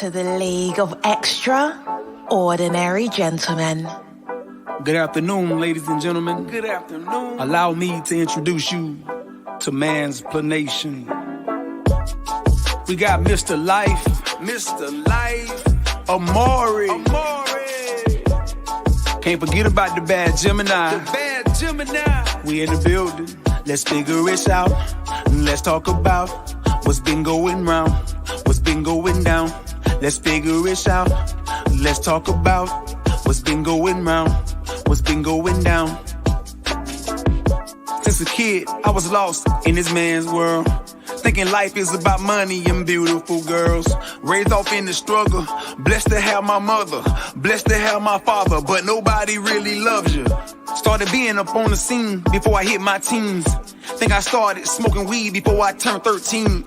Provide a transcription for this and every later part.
to the League of Extraordinary Gentlemen. Good afternoon, ladies and gentlemen. Good afternoon. Allow me to introduce you to man's planation. We got Mr. Life, Amari. Can't forget about the bad Gemini. We in the building. Let's figure it out. Let's talk about what's been going round, what's been going down. Let's figure it out. Let's talk about what's been going round, what's been going down. Since a kid, I was lost in this man's world, thinking life is about money and beautiful girls. Raised off in the struggle, blessed to have my mother, blessed to have my father, but nobody really loves you. Started being up on the scene before I hit my teens. Think I started smoking weed before I turned 13.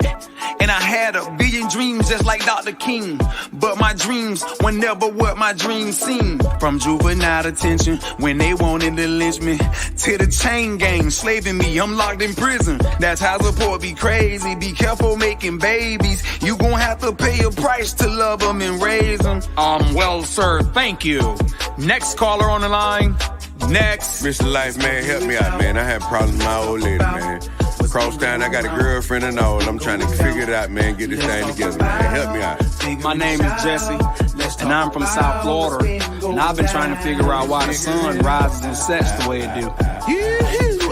And I had a billion dreams just like Dr. King. But my dreams were never what my dreams seemed. From juvenile detention, when they wanted to lynch me, to the chain gang slaving me, I'm locked in prison. That's how support be crazy. Be careful making babies. You gon' have to pay a price to love them and raise them. Well, sir, thank you. Next caller on the line. Next. Mr. Life, man, help me out, man. I had problems with my old lady, man. Across town, I got a girlfriend and all. I'm trying to figure it out, man. Get this thing together, man. Help me out. My name is Jesse, and I'm from South Florida. And I've been trying to figure out why the sun rises and sets the way it do.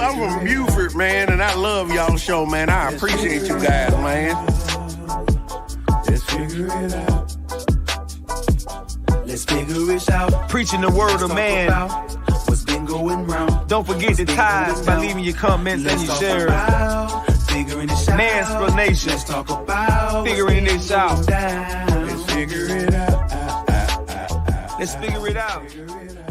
I'm from Buford, man, and I love y'all show, man. I appreciate you guys, man. Let's figure it out. Let's figure it out. Preaching the word of man. What's been going round? Don't forget the ties by leaving your comments and your shares. Figuring this out. Mansplanation. Let's talk about figuring this out. Let's figure it out. Let's figure it out. Figuring it out.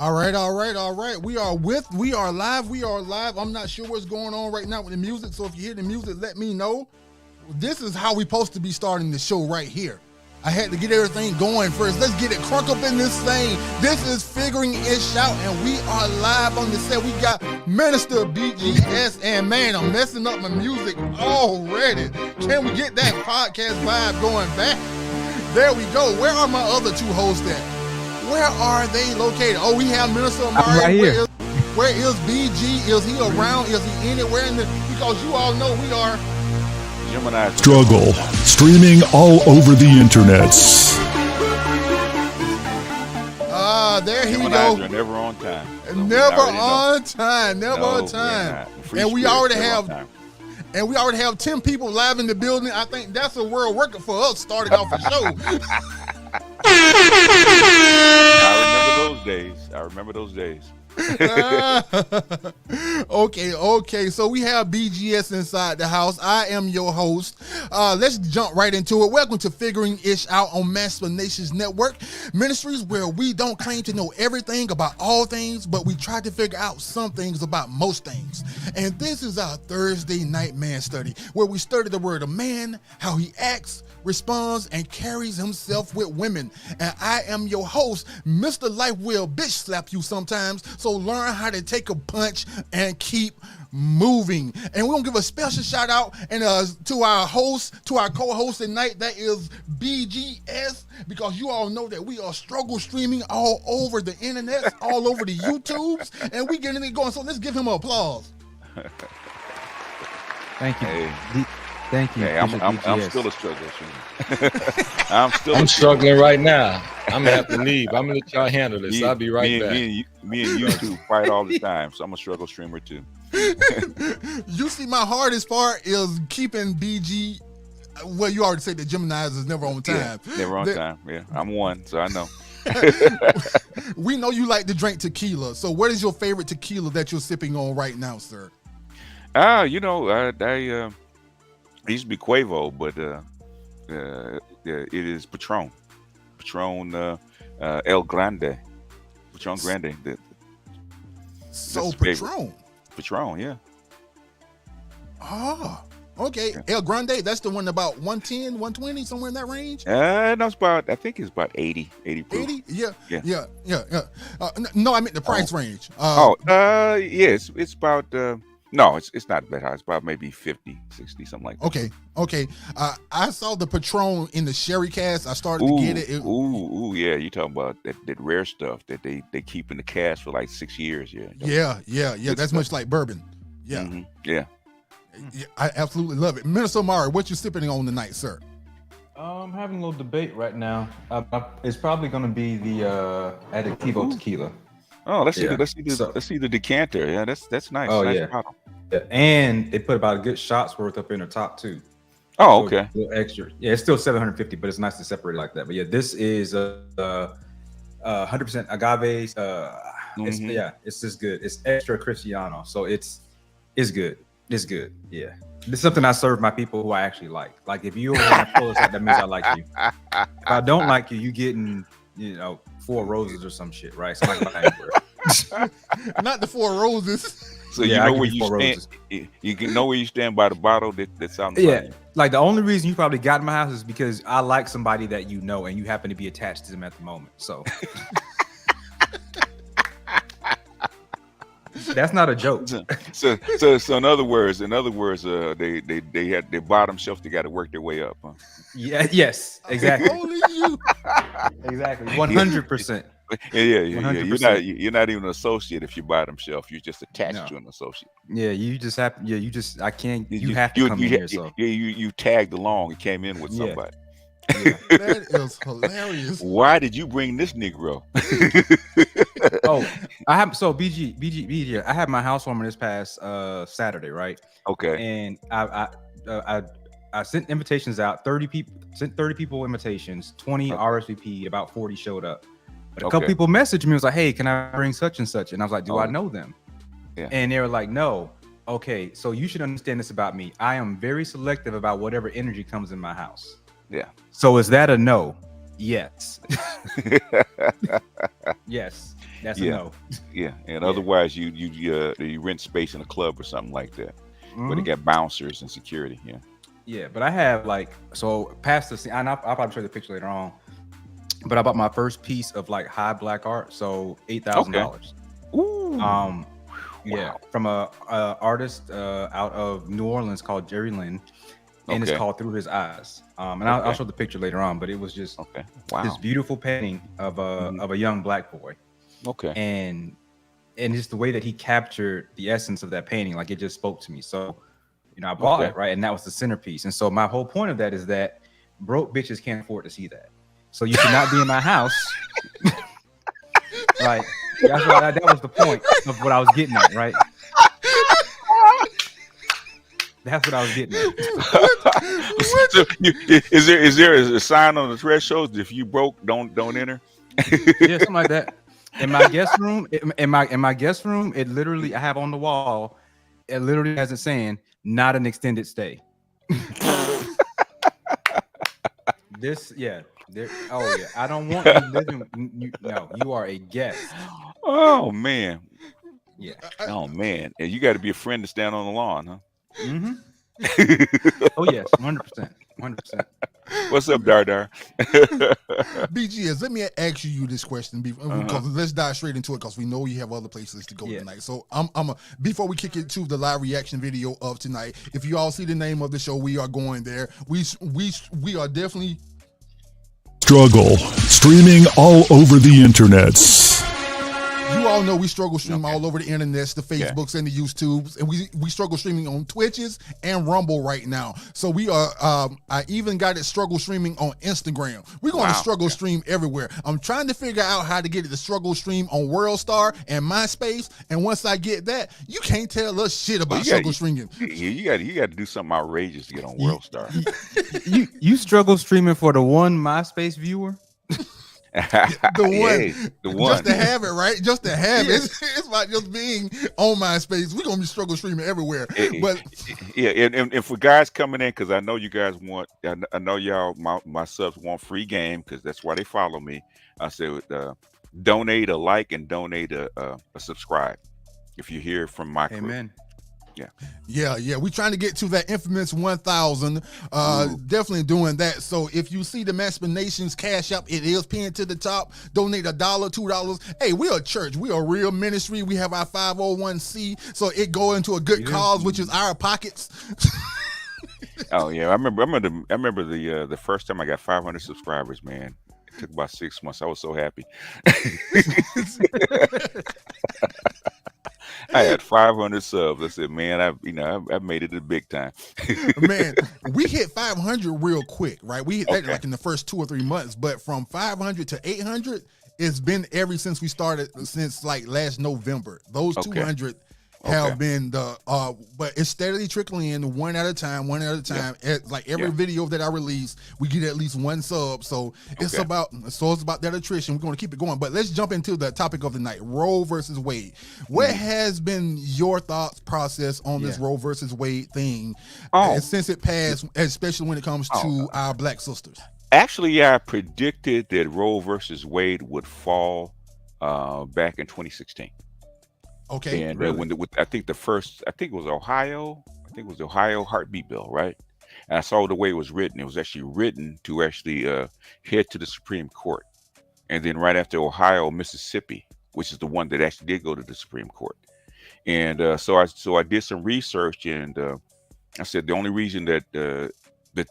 All right. We are live. I'm not sure what's going on right now with the music. So if you hear the music, let me know. This is how we supposed to be starting the show right here. I had to get everything going first. Let's get it crunk up in this thing. This is Figuring It Out, and we are live on the set. We got Minister BGS, and man, I'm messing up my music already. Can we get that podcast vibe going back? There we go. Where are my other two hosts at? Where are they located? Oh, we have Minister Amari. I'm right here. Where is BG? Is he around? Is he anywhere in the? Because you all know we are Gemini Struggle, streaming all over the internets. There he Geminis go. are never on time. So Never on time. And we already have 10 people live in the building. I think that's a world record for us starting off the show. I remember those days. Okay. So we have BGS inside the house. I am your host. Let's jump right into it. Welcome to Figuring Ish Out on Mansplanation Network Ministries, where we don't claim to know everything about all things, but we try to figure out some things about most things. And this is our Thursday night man study, where we study the word of man, how he acts, responds, and carries himself with women. And I am your host. Mr. Life will bitch slap you sometimes, so learn how to take a punch and keep moving. And we're gonna give a special shout out and to our host, to our co-host tonight, that is BGS, because you all know that we are struggle streaming all over the internet, all over the YouTubes, and we getting it going. So let's give him an applause. Thank you. Hey. Thank you. Hey, I'm still a struggle. I'm struggling right now. I'm gonna have to leave. I'm gonna let y'all handle this. I'll be right back. Me and you two fight all the time, so I'm a struggle streamer too. You see, my hardest part is keeping BG. Well, you already said that Geminis is never on time. Yeah, never on time. Yeah, I'm one, so I know. We know you like to drink tequila. So what is your favorite tequila that you're sipping on right now, sir? I It used to be Quavo, but it is Patron. Patron El Grande. Patron Grande. So That's Patron. Patron, yeah. Ah, okay. El Grande, that's the one about 110, 120, somewhere in that range. No, it's about. I think it's about 80 proof. 80? Yeah. Yeah. No, I meant the price range. Yeah, it's about. No, it's not that high. It's about maybe 50, 60, something like that. Okay. I saw the Patron in the sherry cask. I started to get it. Yeah. You talking about that rare stuff that they keep in the cask for like 6 years? Yeah. That's much like bourbon. Yeah. Mm-hmm. Yeah. I absolutely love it. Minister Mari, what you sipping on tonight, sir? I'm having a little debate right now. It's probably going to be the Adictivo tequila. Oh, let's see the decanter. Yeah, that's nice. Oh, nice yeah. bottle. Yeah. And they put about a good shot's worth up in the top too. Oh, So okay. a little extra. Yeah, it's still 750, but it's nice to separate it like that. But yeah, this is 100% agaves. It's just good. It's extra Cristiano, so it's good. It's good. Yeah. This is something I serve my people who I actually like. Like if you want to pull us out, that means I like you. If I don't like you, getting 4 roses or some shit, right? Not the 4 roses. So you know where you stand. You can know where you stand by the bottle that's on the bottle. Like the only reason you probably got in my house is because I like somebody that you know and you happen to be attached to them at the moment. So that's not a joke. So in other words, they had their bottom shelf. They got to work their way up. Huh? Yeah. Yes. Exactly. Only you. Exactly. 100%. Yeah. You're not even an associate if you're bottom shelf. You're just attached to an associate. Yeah. You just have. Yeah. I can't. You have to come in here. So you tagged along. You came in with somebody. Yeah. That is hilarious. Why did you bring this Negro? I have BG. I had my housewarming this past Saturday, right? Okay. And I sent invitations out. 30 people sent 30 people invitations. 20 RSVP. About 40 showed up. But a couple people messaged me. Was like, "Hey, can I bring such and such?" And I was like, "Do I know them?" Yeah. And they were like, "No." Okay, so you should understand this about me. I am very selective about whatever energy comes in my house. Yeah. So is that a no? Yes. Yes. That's a no. Yeah. And otherwise you rent space in a club or something like that. But they got bouncers and security. Yeah. Yeah, but I have past the scene, and I'll probably show you the picture later on. But I bought my first piece of high black art, so $8,000. Ooh. Yeah, from a artist out of New Orleans called Jerry Lynn, and it's called Through His Eyes. And I'll show the picture later on, but it was just this beautiful painting of a young black boy. Okay. And just the way that he captured the essence of that painting, it just spoke to me. So, I bought it, right? And that was the centerpiece. And so my whole point of that is that broke bitches can't afford to see that. So you should not be in my house. Right. That was the point of what I was getting at, right? That's what I was getting at. So is there a sign on the threshold? If you broke, don't enter? Yeah, something like that. In my guest room, it literally, I have on the wall, it literally has it saying, "Not an extended stay." I don't want you living. You are a guest. Oh man. Yeah. Oh man. And you got to be a friend to stand on the lawn, huh? Mm-hmm. Oh yes, 100%. What's up, Dar? BGS, let me ask you this question because let's dive straight into it because we know you have other places to go tonight. So before we kick it to the live reaction video of tonight, if you all see the name of the show, we are going there. We are definitely Struggle, streaming all over the internets. You all know we struggle stream all over the internets, the Facebooks and the YouTubes, and we struggle streaming on Twitches and Rumble right now. So we are, I even got it struggle streaming on Instagram. We're going to struggle stream everywhere. I'm trying to figure out how to get it to struggle stream on WorldStar and MySpace. And once I get that, you can't tell us shit about struggle streaming. You got to do something outrageous to get on WorldStar. You struggle streaming for the one MySpace viewer? The one, Hey, the one. just to have it, right? Just to have it. It's about just being on MySpace. We're gonna be struggle streaming everywhere. But Yeah, and for guys coming in, because I know you guys want, I know y'all, my subs want free game, because that's why they follow me. I said, donate a like and donate a subscribe if you're here from my crew. Amen. yeah. We're trying to get to that infamous 1,000. Definitely doing that. So if you see the Maspinations Cash App, it is pinned to the top. Donate $1, $2. Hey, we're a church. We are a real ministry. We have our 501c, so it go into a good cause, which is our pockets. Oh yeah, I remember the first time I got 500 subscribers, man. It took about 6 months. I was so happy. I had 500 subs. I said, man, I made it a big time. Man, we hit 500 real quick, right? We hit that like in the first 2 or 3 months, but from 500 to 800, it's been ever since we started, since like last November. Those 200 have been but it's steadily trickling in one at a time. Like every video that I release, we get at least 1 sub. So it's about that attrition. We're going to keep it going. But let's jump into the topic of the night: Roe versus Wade. What has been your thoughts process on this Roe versus Wade thing since it passed, especially when it comes to our black sisters? Actually, I predicted that Roe versus Wade would fall back in 2016. Okay. And when I think it was Ohio. I think it was the Ohio heartbeat bill, right? And I saw the way it was written. It was actually written to actually head to the Supreme Court, and then right after Ohio, Mississippi, which is the one that actually did go to the Supreme Court. And so I did some research, and I said the only reason that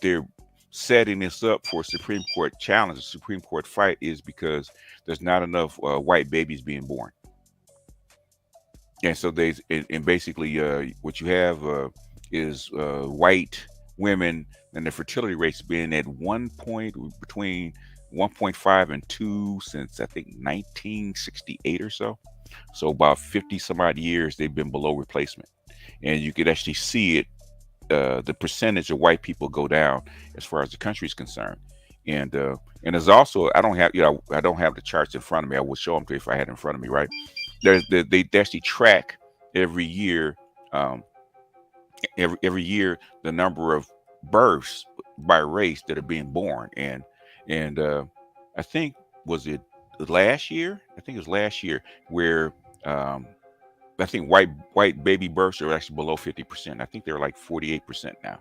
they're setting this up for a Supreme Court challenge, a Supreme Court fight, is because there's not enough white babies being born. And so basically what you have is white women and the fertility rates being at between 1.5 and 2 since I think 1968 or so. So about 50 some odd years they've been below replacement, and you could actually see it. The percentage of white people go down as far as the country is concerned. And there's also, I don't have the charts in front of me. I would show them to you if I had it in front of me, right? They actually track every year, every year the number of births by race that are being born, and I think was it last year? I think it was last year where I think white baby births are actually below 50%. I think they're like 48% now.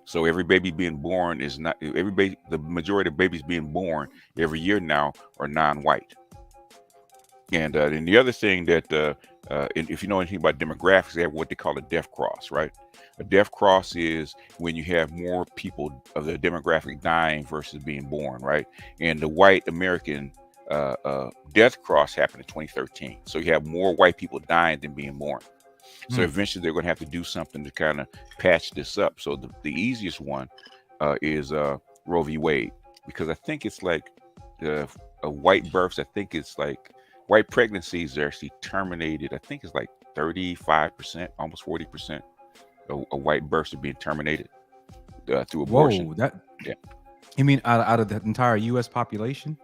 So every baby being born is not the majority of babies being born every year now are non-white. And then the other thing that, if you know anything about demographics, they have what they call a death cross, right? A death cross is when you have more people of the demographic dying versus being born, right? And the white American death cross happened in 2013. So you have more white people dying than being born. So eventually they're going to have to do something to kind of patch this up. So the easiest one is Roe v. Wade, because I think it's like white births. I think it's like white pregnancies are actually terminated. I think it's like 35%, almost 40% of white births are being terminated through abortion. Whoa, you mean out of the entire U.S. population?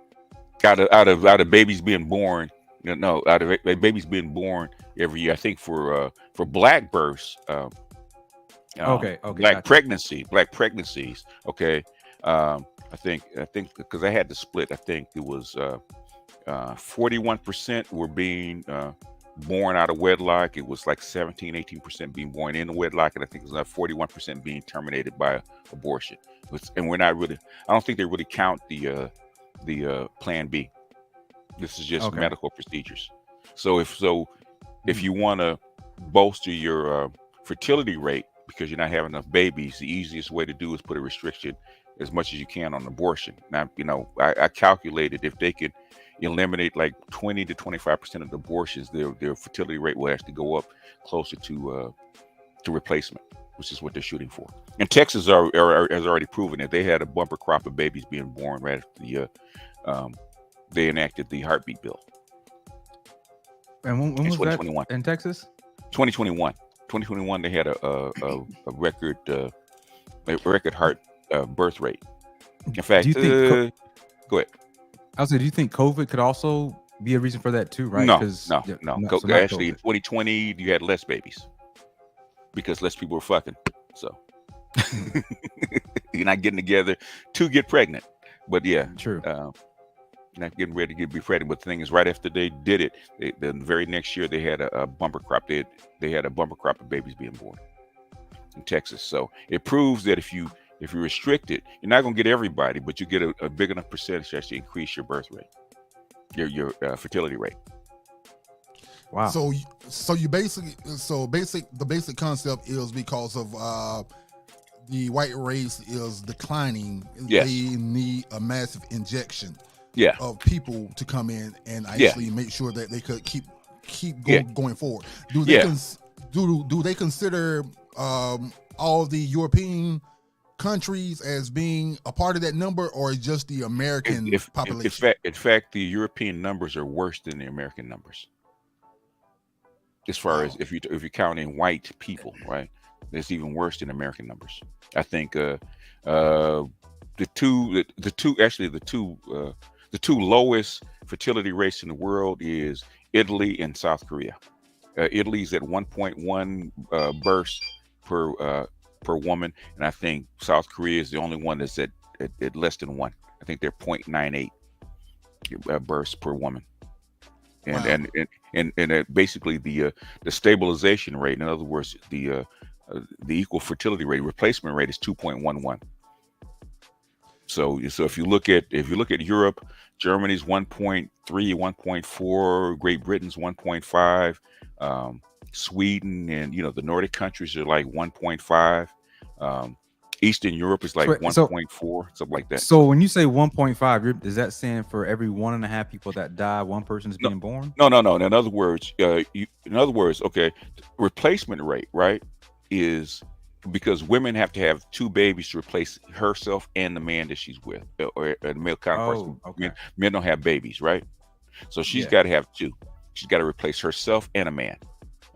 Out of babies being born. No, out of babies being born every year. I think for black births, black pregnancies. Okay, I think because I had to split. I think it was 41% were being born out of wedlock. It was like 18% being born in wedlock, and I think it was like 41% being terminated by abortion. And we're not really. I don't think they really count the Plan B. This is just medical procedures. So if you want to bolster your fertility rate because you're not having enough babies, the easiest way to do is put a restriction as much as you can on abortion. Now, I calculated if they could eliminate like 20 to 25% of the abortions, their fertility rate will actually go up closer to replacement, which is what they're shooting for. And Texas has already proven it. They had a bumper crop of babies being born right after they enacted the heartbeat bill. And when was 2021 that in Texas? 2021 they had a record heart birth rate. In fact, go ahead. I was say, do you think COVID could also be a reason for that too? Right? No, 'Cause- no, yeah, no. so not Actually, in COVID. 2020, you had less babies because less people were fucking. So you're not getting together to get pregnant. But yeah, True. not getting ready to be pregnant. But the thing is, right after they did it, the very next year they had a bumper crop. They had a bumper crop of babies being born in Texas. So it proves that if you restrict it, you're not going to get everybody, but you get a big enough percentage to actually increase your birth rate, your fertility rate. Wow. So the basic concept is because of the white race is declining. Yes. They need a massive injection Yeah. of people to come in and actually make sure that they could keep going forward. Do they do they consider all the European countries as being a part of that number, or just the American population? In fact, the European numbers are worse than the American numbers. As far as if you're counting white people, right? It's even worse than American numbers. I think the two lowest fertility rates in the world is Italy and South Korea. Italy's at 1.1 births per woman, and I think South Korea is the only one that's at less than 1. I think they're 0.98 births per woman. And Wow. and basically the stabilization rate, in other words, the equal fertility rate, replacement rate is 2.11. So if you look at Europe, Germany's 1.3, 1.4, Great Britain's 1.5, Sweden and the Nordic countries are like 1.5. Eastern Europe is like 1.4, something like that. So when you say 1.5, is that saying for every 1.5 people that die, one person is being born? No. In other words, okay, replacement rate, right, is because women have to have 2 babies to replace herself and the man that she's with, or the male counterparts. Okay. Men don't have babies, right? So she's got to have 2. She's got to replace herself and a man.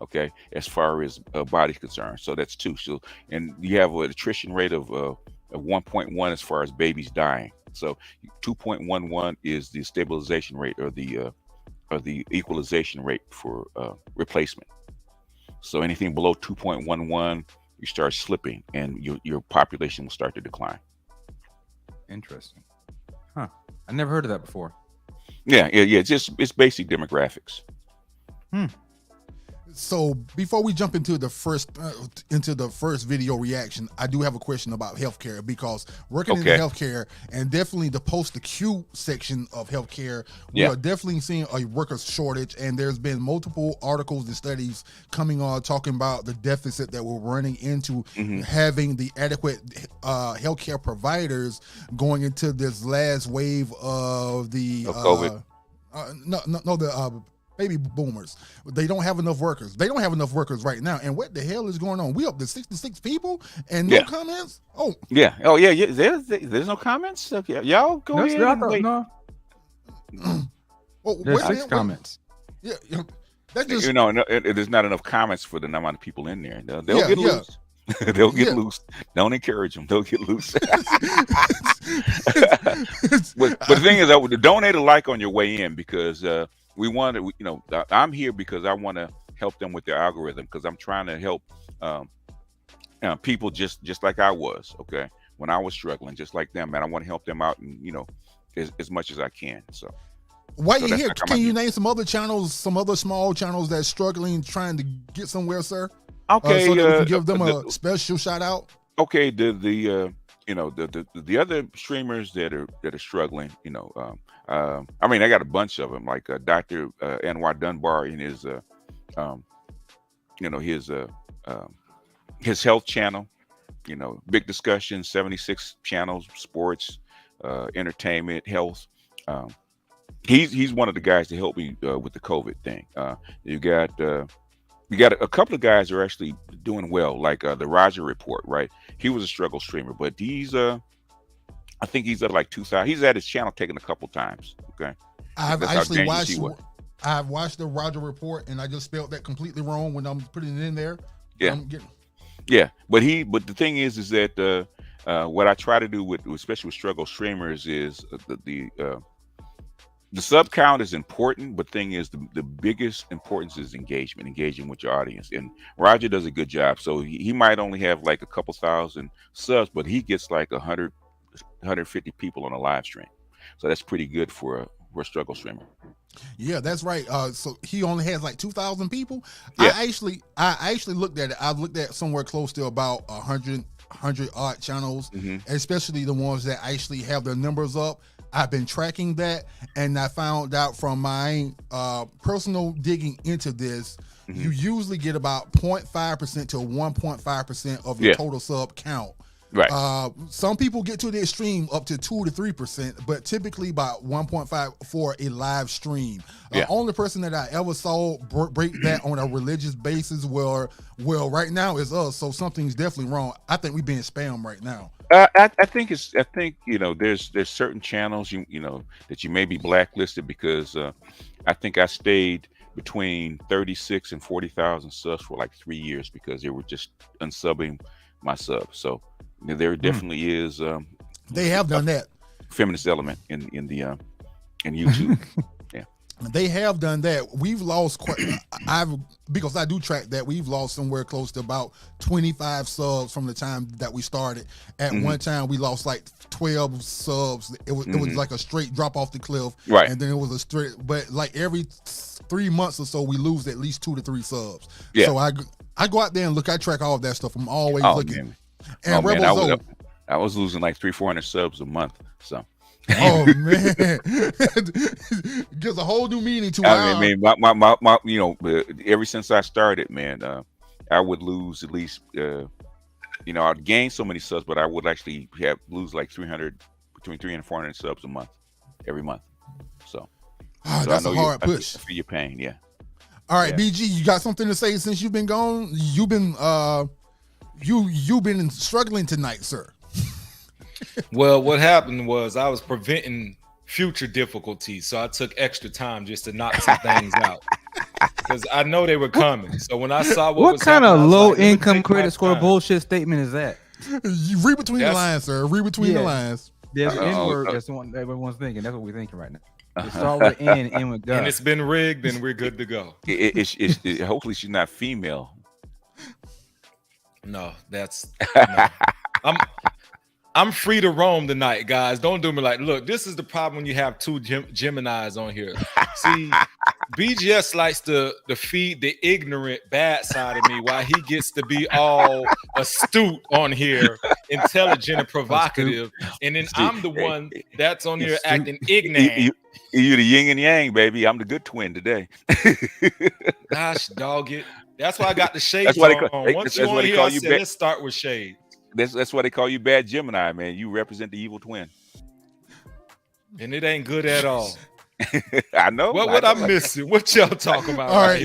Okay, as far as body's concerned, so that's 2. So, and you have an attrition rate of 1.1 as far as babies dying. So 2.11 is the stabilization rate, or the equalization rate for replacement. So anything below 2.11, you start slipping, and your population will start to decline. Interesting. Huh? I never heard of that before. Yeah. It's basic demographics. So before we jump into the first video reaction, I do have a question about healthcare, because working in healthcare, and definitely the post-acute section of healthcare, we are definitely seeing a worker shortage, and there's been multiple articles and studies coming on talking about the deficit that we're running into, having the adequate healthcare providers going into this last wave of the COVID. The baby boomers. They don't have enough workers. They don't have enough workers right now. And what the hell is going on? We up to 66 people and no comments? Oh. Yeah. Oh, yeah. There's no comments? Okay. Y'all go ahead and wait. No. There's 6 comments. Yeah. That just... there's not enough comments for the amount of people in there. They'll get loose. They'll get loose. Don't encourage them. They'll get loose. But the thing is, donate a like on your way in, because we want to, I'm here because I want to help them with their algorithm, because I'm trying to help people just like I was, okay, when I was struggling, just like them, and I want to help them out, and as much as I can. So while you're here, can you name some other channels, some other small channels that's struggling, trying to get somewhere, sir? Okay, so that we can give them a special shout out. Okay, the other streamers that are struggling, I mean, I got a bunch of them, like Dr. Anwar Dunbar in his health channel, big discussion, 76 channels, sports, entertainment, health. He's one of the guys to help me with the COVID thing. You got a couple of guys who are actually doing well, like the Roger Report, right? He was a struggle streamer, but I think he's at like 2,000. He's at his channel taken a couple times. Okay, I've actually watched. I've watched the Roger Report, and I just spelled that completely wrong when I'm putting it in there. Yeah. But the thing is that what I try to do with especially with struggle streamers is The sub count is important, but thing is, the biggest importance is engaging with your audience. And Roger does a good job. So he might only have like a couple thousand subs, but he gets like 150 people on a live stream. So that's pretty good for a struggle streamer. Yeah, that's right. So he only has like 2,000 people. Yeah. I actually looked at it. I've looked at somewhere close to about 100 odd channels, especially the ones that actually have their numbers up. I've been tracking that, and I found out from my personal digging into this, you usually get about 0.5% to 1.5% of your total sub count. Right. Some people get to the extreme up to 2 to 3%, but typically about 1.5 for a live stream. Only person that I ever saw break that on a religious basis, well, right now is us. So something's definitely wrong. I think we're being spammed right now. I think there's certain channels you know that you may be blacklisted because I think I stayed between 36 and 40,000 subs for like 3 years because they were just unsubbing my subs. So there definitely is they have done that feminist element in YouTube. Yeah, they have done that. We've lost because I do track that. We've lost somewhere close to about 25 subs from the time that we started. At one time, we lost like 12 subs. It was like a straight drop off the cliff, right? And then it was a straight. But like every 3 months or so, we lose at least 2 to 3 subs. Yeah. So I go out there and look. I track all of that stuff. I'm always looking. Man. And I was losing like 300-400 subs a month. So. Oh man, gives a whole new meaning to it. I mean, my you know, ever since I started, man, I would lose at least, I'd gain so many subs, but I would actually lose like between 300 and 400 subs a month, every month. So, that's a hard push. I feel your pain, yeah. All right, BG, you got something to say since you've been gone? You've been struggling tonight, sir. Well, what happened was I was preventing future difficulties, so I took extra time just to knock some things out because I know they were coming. So when I saw what was kind of low income like, credit score bullshit statement is that? You read between the lines, sir. Read between the lines. There's an N word. That's the one everyone's thinking. That's what we're thinking right now. It's all with N and with God. And it's been rigged, and we're good to go. Hopefully she's not female. No, I'm free to roam tonight, guys. Don't do me like, look, this is the problem when you have two Geminis on here. See, BGS likes to feed the ignorant bad side of me while he gets to be all astute on here, intelligent and provocative. And then I'm the one that's on here acting ignorant. You the yin and yang, baby. I'm the good twin today. Gosh, dog it. That's why I got the shades on. Once you on here, I said, let's start with shades. That's why they call you bad Gemini, man. You represent the evil twin. And it ain't good at all. I know. What I'm missing? What y'all talking about? All right.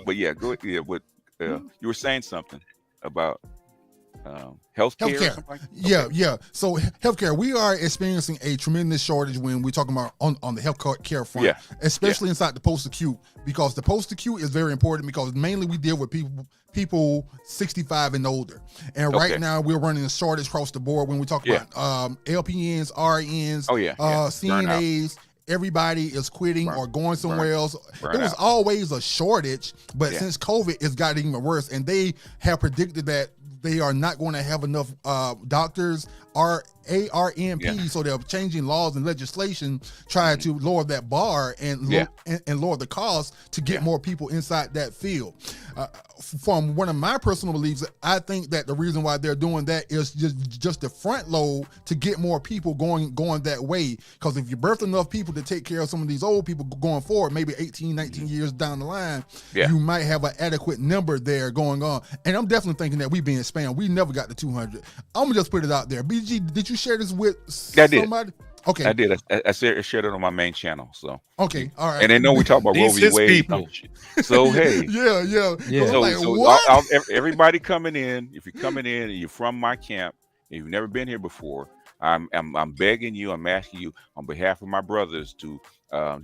But yeah, go ahead. Yeah, but you were saying something about healthcare. Like Yeah. So healthcare, we are experiencing a tremendous shortage when we're talking about on the healthcare front, especially inside the post-acute, because the post-acute is very important because mainly we deal with people 65 and older. And right now we're running a shortage across the board when we talk about LPNs, RNs, CNAs. Everybody is quitting or going somewhere else. There was always a shortage, but since COVID, it's gotten even worse. And they have predicted that they are not going to have enough doctors or ARNP, so they're changing laws and legislation trying to lower that bar and lower the cost to get more people inside that field. From one of my personal beliefs, I think that the reason why they're doing that is just the front load to get more people going that way. Because if you birth enough people to take care of some of these old people going forward, maybe 18, 19 years down the line, you might have an adequate number there going on. And I'm definitely thinking that we being spammed. We never got to 200. I'm gonna just put it out there. BG, did you share this with somebody? Okay, I did. I shared it on my main channel. So okay, all right. And they know we talk about Roe v. Wade. So hey, yeah. So, like, so everybody coming in, if you're coming in and you're from my camp, and you've never been here before, I'm begging you, I'm asking you on behalf of my brothers to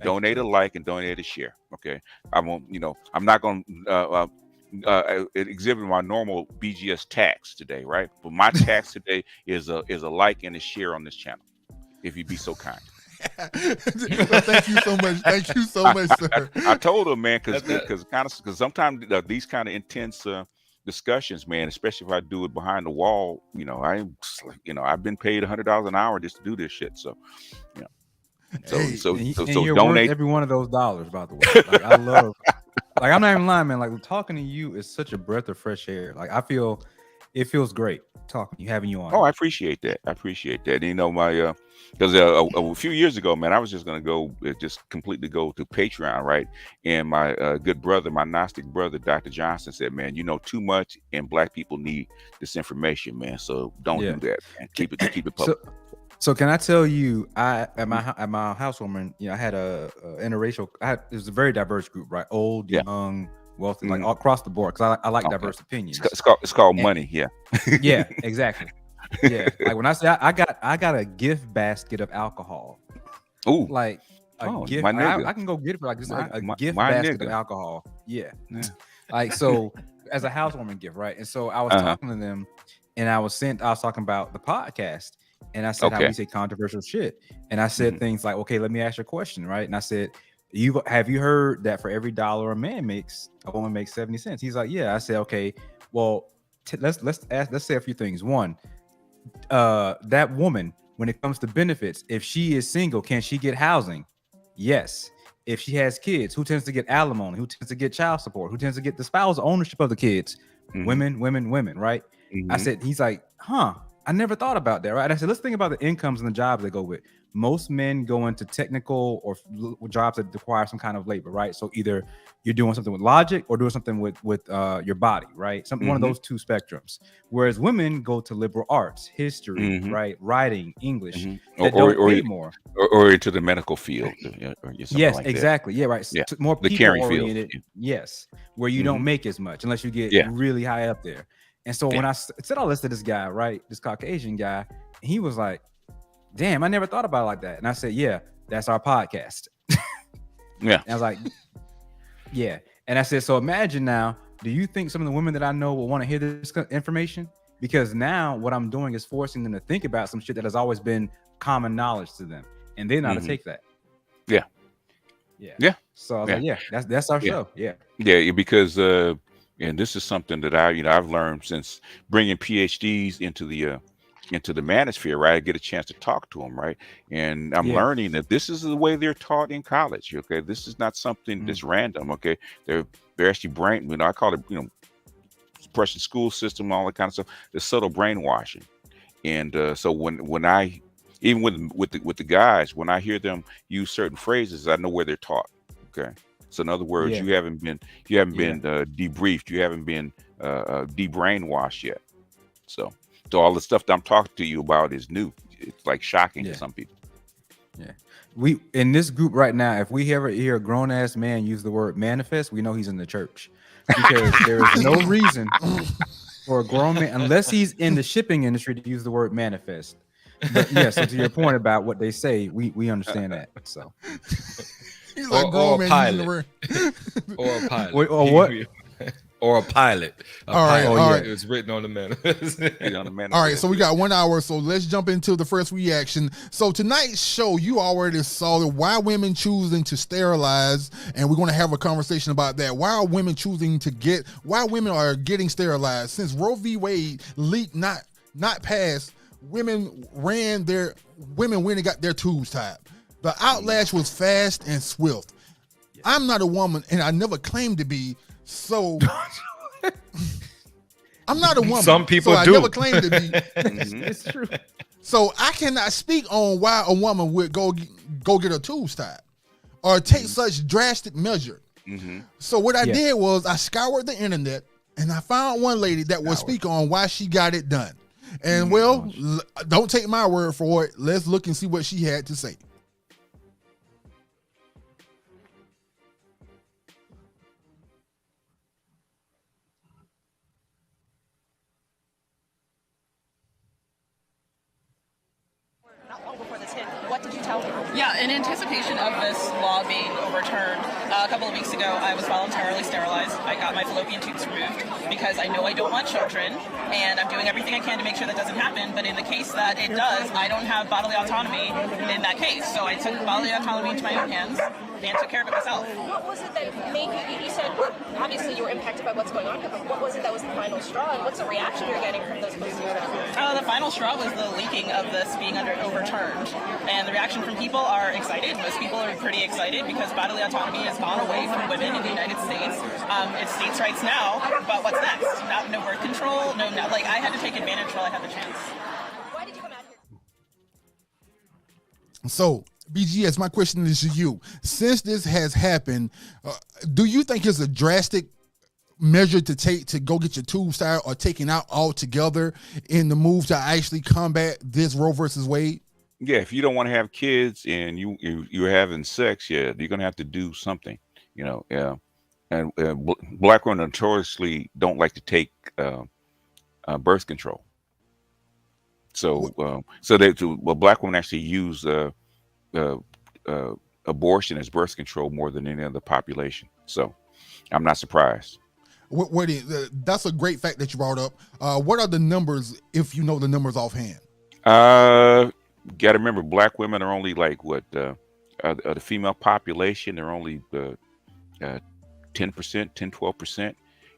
donate a like and donate a share. Okay, I'm not going to exhibit my normal BGS tax today, right? But my tax today is a like and a share on this channel, if you'd be so kind. Well, thank you so much. Thank you so much, sir. I told him, man, because sometimes these kind of intense discussions, man, especially if I do it behind the wall, I've been paid $100 an hour just to do this shit. So, you know, Hey, And so you're worth donate. every one of those dollars, by the way. Like I love, like I'm not even lying, man. Like talking to you is such a breath of fresh air. Like it feels great talking, you having you on. Oh, I appreciate that. And, you know, my because a few years ago, man, I was just gonna go just completely go to Patreon, right? And my good brother, my Gnostic brother, Dr. Johnson, said, "Man, you know too much, and Black people need this information, man. So don't do that, man. Keep it public." So can I tell you, at my housewarming, I had a interracial. It was a very diverse group, right? Old, young, wealthy, like all across the board. Because I like diverse opinions. It's called money, yeah. Yeah, exactly. Yeah, like when I say I got a gift basket of alcohol. Ooh, like a gift. my nigga. I can go get it for like just a gift my basket nigga. of alcohol. Yeah. Like so as a housewarming gift, right? And so I was talking to them, and I was talking about the podcast. And I said how we say controversial shit. And I said things like, okay, let me ask you a question, right? And I said, have you heard that for every dollar a man makes, a woman makes 70 cents? He's like, yeah. I said, okay, well, let's say a few things. One, that woman, when it comes to benefits, if she is single, can she get housing? Yes. If she has kids, who tends to get alimony? Who tends to get child support? Who tends to get the spousal ownership of the kids? Women, right? I said, he's like, I never thought about that, right? I said, let's think about the incomes and the jobs they go with. Most men go into technical or jobs that require some kind of labor, right? So either you're doing something with logic or doing something with your body, right? One of those two spectrums. Whereas women go to liberal arts, history, right? Writing, English, that don't pay more. Or into the medical field. Yes, like exactly. That. Yeah, right. Yeah. More the people caring oriented. field. Yes, where you don't make as much unless you get really high up there. And so when I said all this to this guy, right, this Caucasian guy, he was like, damn, I never thought about it like that. And I said, yeah, that's our podcast. Yeah. And I was like, yeah. And I said, so imagine now, do you think some of the women that I know will want to hear this information? Because now what I'm doing is forcing them to think about some shit that has always been common knowledge to them. And they know how to take that. Yeah. Yeah. So I was like, yeah, that's our show. Yeah. Yeah, because and this is something that I've learned since bringing PhDs into the manosphere, right? I get a chance to talk to them, right? And I'm learning that this is the way they're taught in college. Okay, this is not something that's random. Okay, they're actually I call it suppression school system, all that kind of stuff. The subtle brainwashing, and so when I even with the guys, when I hear them use certain phrases, I know where they're taught. Okay. So in other words, you haven't been debriefed, you haven't been de-brainwashed yet. So all the stuff that I'm talking to you about is new. It's like shocking to some people. Yeah. We in this group right now, if we ever hear a grown ass man use the word manifest, we know he's in the church. Because there is no reason for a grown man, unless he's in the shipping industry, to use the word manifest. But so to your point about what they say, we understand that. So he's like grown man using the word. Or a pilot. Wait, or what? Or a pilot. All right. It's written on the manifest. All right, so we got 1 hour, so let's jump into the first reaction. So tonight's show, you already saw why women choosing to sterilize, and we're going to have a conversation about that. Why are women why women are getting sterilized? Since Roe v. Wade leaked not passed, women went and got their tubes tied. The outlash was fast and swift. I'm not a woman, and I never claimed to be, so I'm not a woman. Some people so do. I never claimed to be. It's true. So I cannot speak on why a woman would go get her tubes tied or take such drastic measure. So what I did was I scoured the internet and I found one lady that would speak on why she got it done. And don't take my word for it. Let's look and see what she had to say. Not long before this hit, what did you tell her? Yeah, in anticipation of this law being overturned, a couple of weeks ago, I was voluntarily sterilized. I got my fallopian tubes removed because I know I don't want children, and I'm doing everything I can to make sure that doesn't happen. But in the case that it does, I don't have bodily autonomy in that case. So I took bodily autonomy into my own hands and took care of it myself. What was it that made you said, obviously you were impacted by what's going on here, but what was it that was the final straw, and what's the reaction you're getting from those folks? The final straw was the leaking of this being overturned. And the reaction from people are excited. Most people are pretty excited because bodily autonomy has gone away from women in the United States. It's states' rights now, but what's next? No birth control, like I had to take advantage while I had the chance. Why did you come out here? So, BGS, my question is to you. Since this has happened, do you think it's a drastic measure to take to go get your tubes tied or taken out altogether in the move to actually combat this Roe versus Wade? Yeah, if you don't want to have kids and you're having sex, yeah, you're gonna have to do something, you know. Yeah, and black women notoriously don't like to take birth control. So, black women actually use abortion as birth control more than any other population. So, I'm not surprised. That's a great fact that you brought up. What are the numbers, if you know the numbers offhand? Got to remember, black women are only like what the female population. They're only 10%, 10-12%.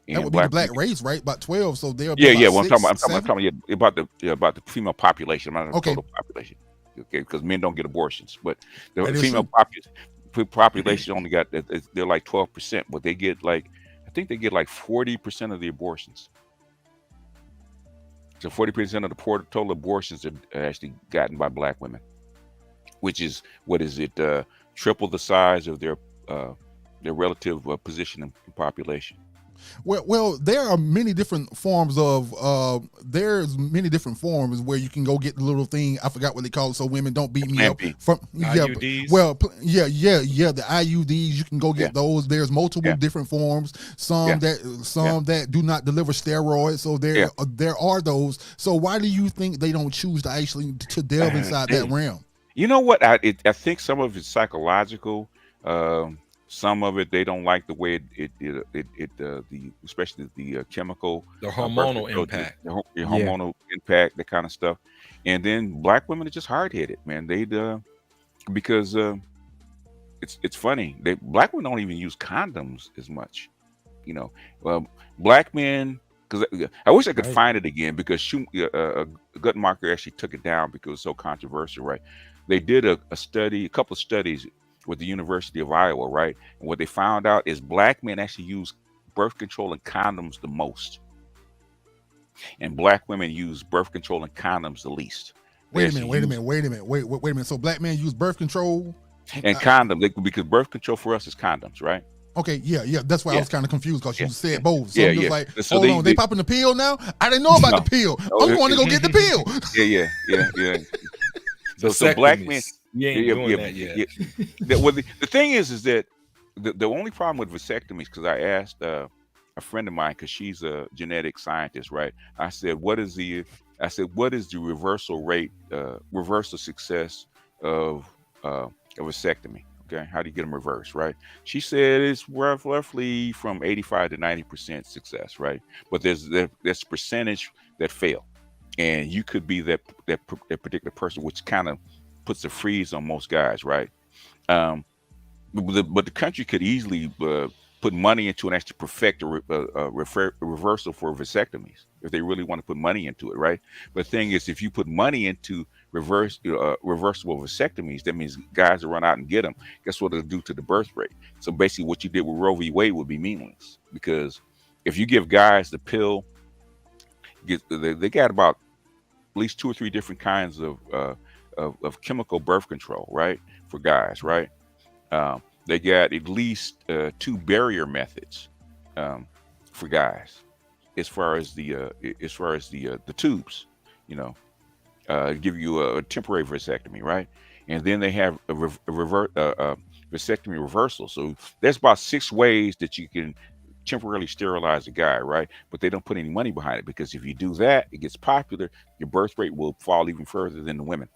That would be the black race, right? About 12. So they'll be yeah. Well, I'm talking about the female population. I'm not the total population, okay? Because men don't get abortions, but the female population only got they're like 12%, but they get I think they get 40% of the abortions. So 40% of the total abortions are actually gotten by black women, which is triple the size of their relative position in population. Well, there are many different forms of where you can go get the little thing. I forgot what they call it, so women don't beat me up. From IUDs. The IUDs. You can go get those. There's multiple different forms. Some that do not deliver steroids. So there are those. So why do you think they don't choose to actually delve inside that realm? You know what? I think some of it's psychological. Some of it they don't like the way especially the chemical, the hormonal impact, the hormonal impact, that kind of stuff. And then black women are just hard headed, man. Because it's funny. Black women don't even use condoms as much, you know. Black men, because I wish I could find it again, because Guttmacher actually took it down because it was so controversial, right? They did a couple of studies with the University of Iowa, right? And what they found out is black men actually use birth control and condoms the most, and black women use birth control and condoms the least. Wait a minute. So black men use birth control and condoms because birth control for us is condoms, right? Okay, yeah. That's why I was kind of confused because you said both. So like, so hold on, they popping the pill now? I didn't know about the pill. I'm going to go get the pill. Yeah. So black men. You ain't doing that yet. The thing is that the only problem with vasectomies, because I asked a friend of mine, because she's a genetic scientist, right? I said, what is the reversal rate, reversal success of a vasectomy? Okay, how do you get them reversed, right? She said it's roughly from 85 to 90% success, right? But there's percentage that fail, and you could be that particular person, which kind of puts a freeze on most guys, right? But the country could easily put money into and actually perfect a reversal for vasectomies if they really want to put money into it, right? But the thing is, if you put money into reversible vasectomies, that means guys will run out and get them. Guess what it'll do to the birth rate? So basically, what you did with Roe v. Wade would be meaningless, because if you give guys the pill, they got about at least 2 or 3 different kinds of chemical birth control, right? For guys, right? They got at least 2 barrier methods for guys, as far as the tubes, you know, give you a temporary vasectomy, right? And then they have a vasectomy reversal. So there's about 6 ways that you can temporarily sterilize a guy, right? But they don't put any money behind it, because if you do that, it gets popular, your birth rate will fall even further than the women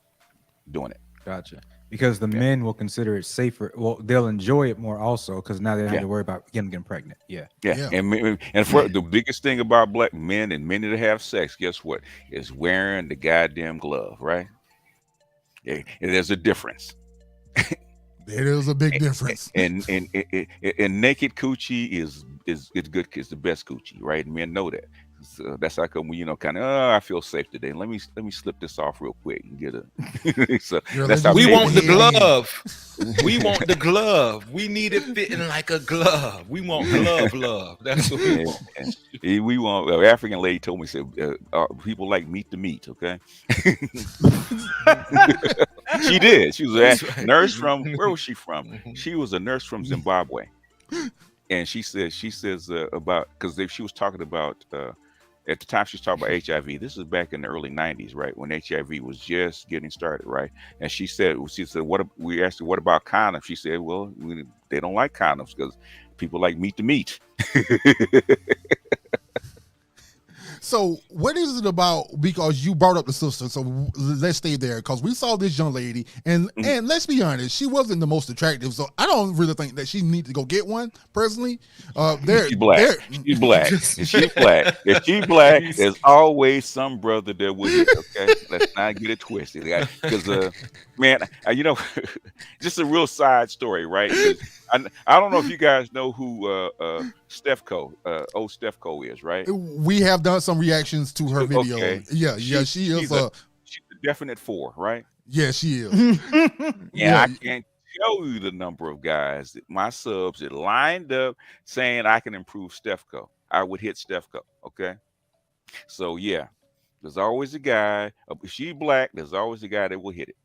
doing it. Gotcha. because the men will consider it safer. Well, they'll enjoy it more also because now they don't have Yeah. to worry about getting pregnant. Yeah. Yeah. And for the biggest thing about black men and men that have sex, guess what? Is wearing the goddamn glove, right? Yeah, and there's a difference. There is a big difference. And naked coochie is good. It's the best coochie, right? Men know that. So that's how come we, kind of, I feel safe today. Let me slip this off real quick and get a. So that's how we men- want the glove. We want the glove. We need it fitting like a glove. We want love. That's what we want. We want. African lady told me, said people like meat to meat. Okay. She did. She was a nurse from, where was she from? She was a nurse from Zimbabwe, and she says about, because she was talking about at the time she was talking about HIV. This is back in the early 90s, right, when HIV was just getting started, right? And she said we asked her, what about condoms? She said, well, they don't like condoms because people like meat to meat. So what is it about, because you brought up the sister, so let's stay there, because we saw this young lady, and let's be honest, she wasn't the most attractive, so I don't really think that she needs to go get one, personally. She's black. She's black. If she's black. If she's black, there's always some brother that would, okay? Let's not get it twisted. Because, man, just a real side story, right? I don't know if you guys know who Stefco, old Stefco is, right? We have done some reactions to her video. Okay. Yeah, she is. She's a definite 4, right? Yeah, she is. Yeah, I can't tell you the number of guys, my subs, that lined up saying I can improve Stefco. I would hit Stefco, okay? So, yeah, there's always a guy. If she's black, there's always a guy that will hit it.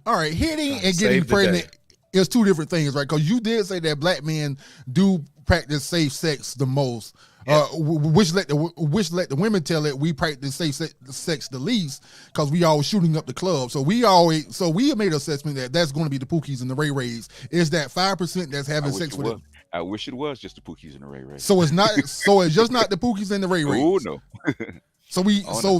All right, hitting and getting pregnant is two different things, right? Because you did say that black men do practice safe sex the most, which let the women tell it we practice safe sex the least, because we always shooting up the club. So we have made an assessment that that's going to be the Pookies and the Ray Rays. Is that 5% that's having sex with it? I wish it was just the Pookies and the Ray Rays. So it's not. So it's just not the Pookies and the Ray Rays. Oh no. So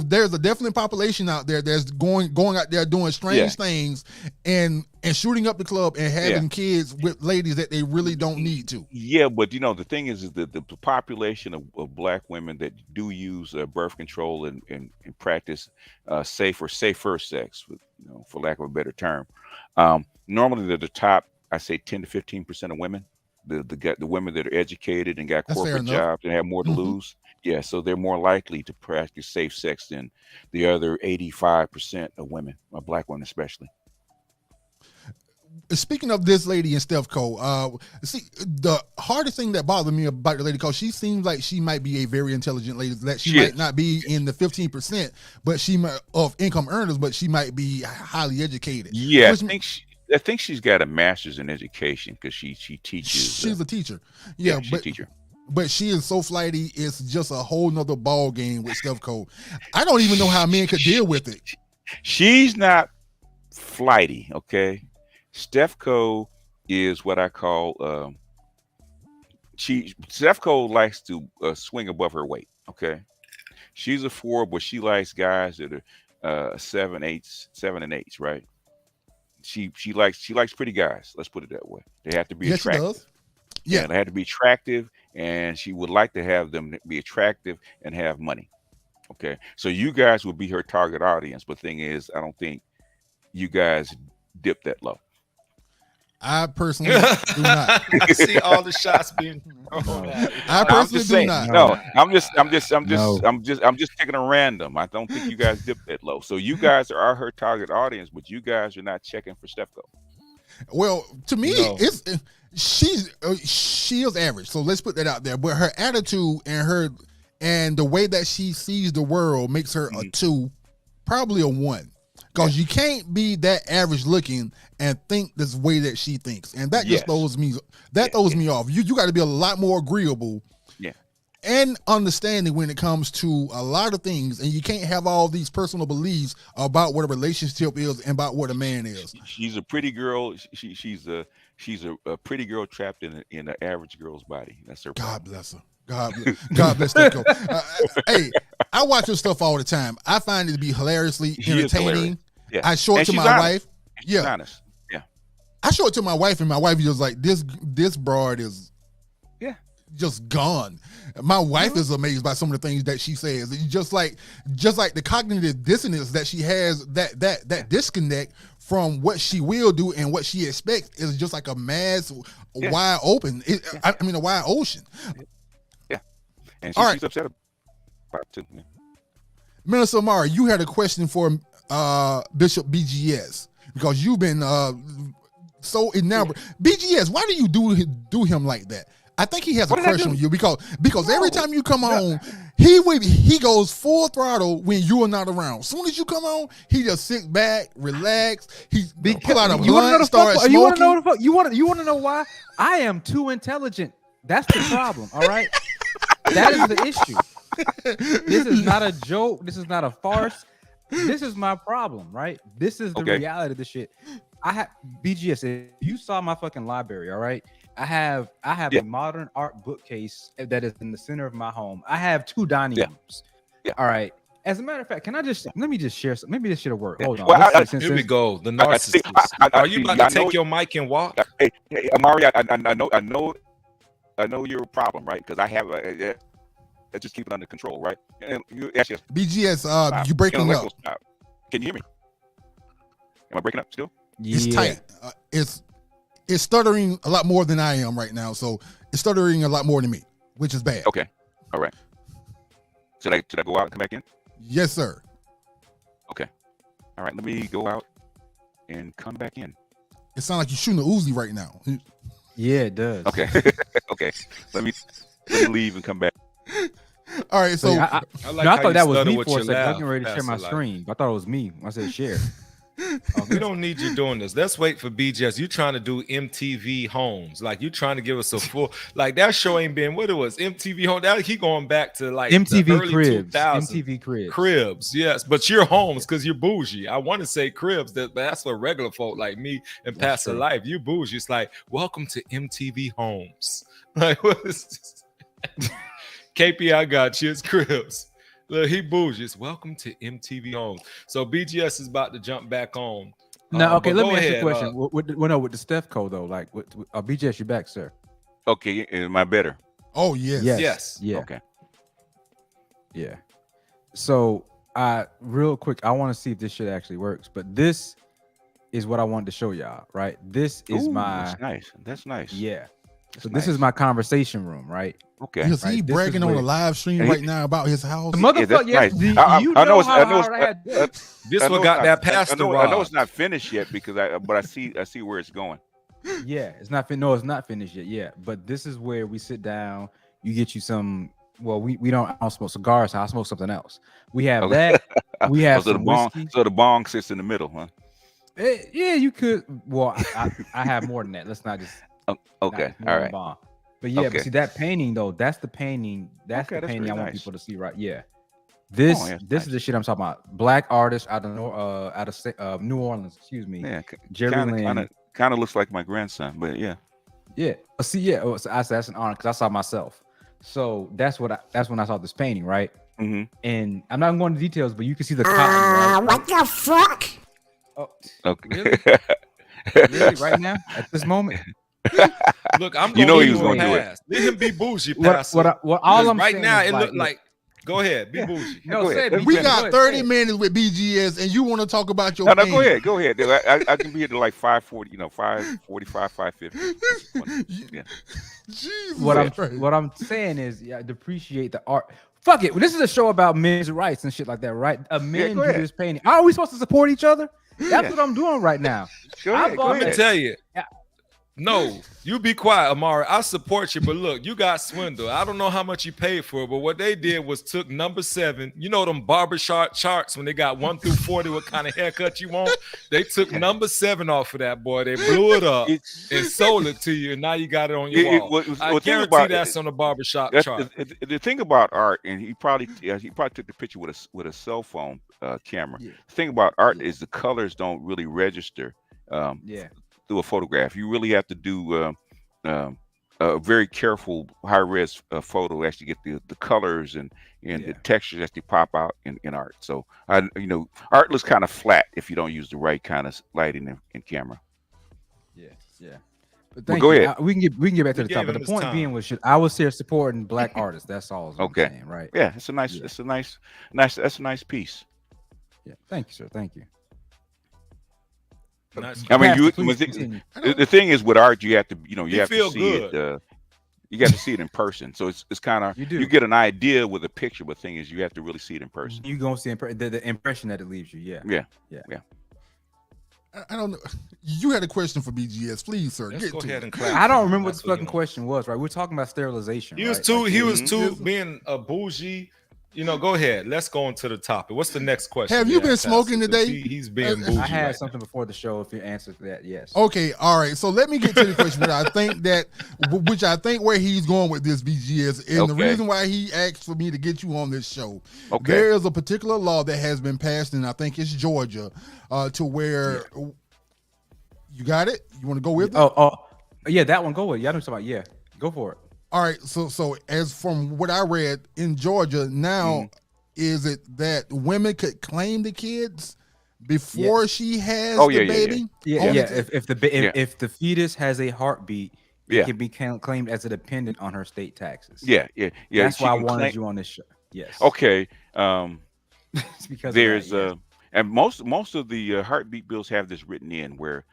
there's a definite population out there that's going out there doing strange things and shooting up the club and having kids with ladies that they really don't need to. Yeah, but the thing is that the population of black women that do use birth control and practice safer sex, for lack of a better term, normally they're the top, I say 10 to 15% of women. The women that are educated and got corporate jobs and have more to lose. Yeah, so they're more likely to practice safe sex than the other 85% of women, black women especially. Speaking of this lady in Stefco, see, the hardest thing that bothered me about the lady, because she seems like she might be a very intelligent lady, that she might not be in the 15%, but she might of income earners, but she might be highly educated. Yeah, I think she's got a master's in education because she teaches. She's a teacher. Yeah, she's a teacher. But she is so flighty, it's just a whole nother ball game with Stefco. I don't even know how men could deal with it. She's not flighty, okay? Stefco is what I call Stefco likes to swing above her weight, okay? She's a 4, but she likes guys that are 7 and 8s, right? She likes pretty guys. Let's put it that way. They have to be attractive. She does. Yeah, they have to be attractive, and she would like to have them be attractive and have money. Okay, so you guys would be her target audience. But the thing is, I don't think you guys dip that low. I personally do not. I see all the shots being. I personally do not. No, I'm just picking a random. I don't think you guys dip that low. So you guys are her target audience, but you guys are not checking for Stefco. Well, to me, she is average. So let's put that out there. But her attitude and the way that she sees the world makes her a 2, probably a 1. Because you can't be that average looking and think this way that she thinks, and that just throws me off. You got to be a lot more agreeable, and understanding when it comes to a lot of things, and you can't have all these personal beliefs about what a relationship is and about what a man is. She's a pretty girl. She's a pretty girl trapped in an average girl's body. That's her. God bless her. God bless Stefco. Hey, I watch her stuff all the time. I find it to be hilariously entertaining. Yeah. I show it to my wife. She's honest. Yeah. I show it to my wife, and my wife is just like, this broad is just gone. My wife is amazed by some of the things that she says. It's just like the cognitive dissonance that she has, that disconnect from what she will do and what she expects is just like a mass wide open. I mean, a wide ocean. Yeah. And All right. she's upset about it too. Yeah. Minister Amara, you had a question for Bishop BGS because you've been so enamored. BGS, why do you do him like that? I think he has a crush on you because every time you come on, he goes full throttle when you are not around. As soon as you come on, he just sits back, relax. He pull out a blunt, start smoking. You want to know why? I am too intelligent. That's the problem. All right, that is the issue. This is not a joke. This is not a farce. This is my problem, right? This is the reality of the shit. I have BGS. If you saw my fucking library, all right. I have a modern art bookcase that is in the center of my home. I have 2 dining rooms. Yeah. All right. As a matter of fact, let me just share some. Maybe this should have worked. Hold on. Well, here we go. The narcissist. Are you about to take your mic and walk? Hey, Amari, I know your problem, right? Because I have let's just keep it under control, right? And you actually BGS, you breaking up. Can you hear me? Am I breaking up still? It's tight. It's stuttering a lot more than I am right now, so it's stuttering a lot more than me, which is bad. Okay, all right. Should I go out and come back in? Yes, sir. Okay, all right. Let me go out and come back in. It sounds like you're shooting a Uzi right now. Yeah, it does. Okay, okay. Let me leave and come back. All right, so I thought that was me for a second. I was getting ready to share my screen. I thought it was me when I said share. We don't need you doing this. Let's wait for BGS. You trying to do MTV Homes. Like you trying to give us a full, like that show ain't been what it was. MTV Home. That he going back to like MTV the early Cribs. 2000s. MTV Cribs. Cribs, yes. But you're homes because you're bougie. I want to say cribs, but that's for regular folk like me and Pastor Life. You bougie. It's like, welcome to MTV Homes. Like what is this? KP, I got you. It's cribs. Look, he bougie. Welcome to MTV Homes. So BGS is about to jump back on. Now, okay, let me ask you a question. With the Steph code though, like BGS, you back, sir? Okay, am I better? Oh yes. Yes. Yeah. Okay. Yeah. So, real quick, I want to see if this shit actually works. But this is what I wanted to show y'all, right? This is That's nice. That's nice. Yeah. So this is my conversation room, right? Okay. Is he bragging on a live stream right now about his house? Motherfucker, yes. Nice. This one got that pastor. I know it's not finished yet because I see where it's going. Yeah, it's not no, it's not finished yet. Yeah, but this is where we sit down. You get you some. Well, I don't smoke cigars. So I smoke something else. We have that. We have some whiskey. So the bong sits in the middle, huh? Yeah, you could. Well, I have more than that. Let's not just. Okay, all right. But yeah, but see that painting though. That's the painting. That's the painting I want people to see, right? Yeah. This is the shit I'm talking about. Black artist out of New Orleans. Excuse me. Yeah, Jerry kind of looks like my grandson, but yeah. Yeah. See, yeah. So I said that's an honor because I saw myself. So that's when I saw this painting, right? Mm-hmm. And I'm not going into details, but you can see the cotton. Right? What the fuck? Oh, okay. Really? Really? Right now, at this moment. Look, I'm he going was going to do it. Let him be bougie. All I'm right saying now, is it looked like. Go ahead, be bougie. No, we got 30 minutes with BGS, and you want to talk about your? No, go ahead. I can be here to like 5:40. 5:45, 5:50. Yeah. Jesus what I'm saying is, depreciate the art. Fuck it. This is a show about men's rights and shit like that, right? A man do this painting. Are we supposed to support each other? That's what I'm doing right now. Go ahead. I'm gonna tell you. No, you be quiet, Amari. I support you, but look, you got swindled. I don't know how much you paid for it, but what they did was took number 7. You know them barbershop charts when they got 1 through 40, what kind of haircut you want? They took number 7 off of that, boy. They blew it up and sold it to you, and now you got it on your wall. I guarantee that's on the barbershop chart. The thing about art, and he probably took the picture with a cell phone camera. Yeah. The thing about art is the colors don't really register. Through a photograph, you really have to do a very careful high-res photo to actually get the colors and the textures that they pop out in art. So art looks kind of flat if you don't use the right kind of lighting and camera. Yeah. Yeah. But Well, thank go you. ahead. We can get back to We the top. gave But the him his point time. being was, I was here supporting black artists. That's all I'm Okay. saying, right? Yeah, it's a nice, Yeah. it's a nice. That's a nice piece. Yeah. Thank you, sir. Thank you. Nice. I mean, Pastor, please continue. the thing is with art, you have to, you You have to feel see good. it. You got to see it in person. So it's kind of You do. you get an idea with a picture, but thing is you have to really see it in person. You gonna see the impression that it leaves you. Yeah. Yeah. Yeah. Yeah. I don't know. You had a question for BGS, please, sir. Let's Get go to ahead it. and clap. I don't for him. remember what That's the fucking he question was. Right? We're talking about sterilization. He was right? too. Like, He was too Mhm. being a bougie. You know, go ahead. Let's go into the topic. What's the next question? Have you been Pastor? smoking 'Cause today? He's being I bougie. I had right something before the show. If you answered that, yes. Okay, all right. So let me get to the question. But I think which I think where he's going with this BGS, and the Okay. reason why he asked for me to get you on this show. Okay. There is a particular law that has been passed, and I think it's Georgia, to where you got it. You want to go with it? Oh, yeah, that one. Go with. Y'all know what I'm talking about. Yeah, go for it. All right. So as from what I read in Georgia now, is it that women could claim the kids before she has Oh, the yeah, yeah, yeah. baby? Yeah, Only yeah. to- If the fetus has a heartbeat, it Yeah. can be claimed as a dependent on her state taxes. Yeah. That's she why I can wanted claim- you on this show. Yes. Okay. It's because There's of that, and most of the heartbeat bills have this written in where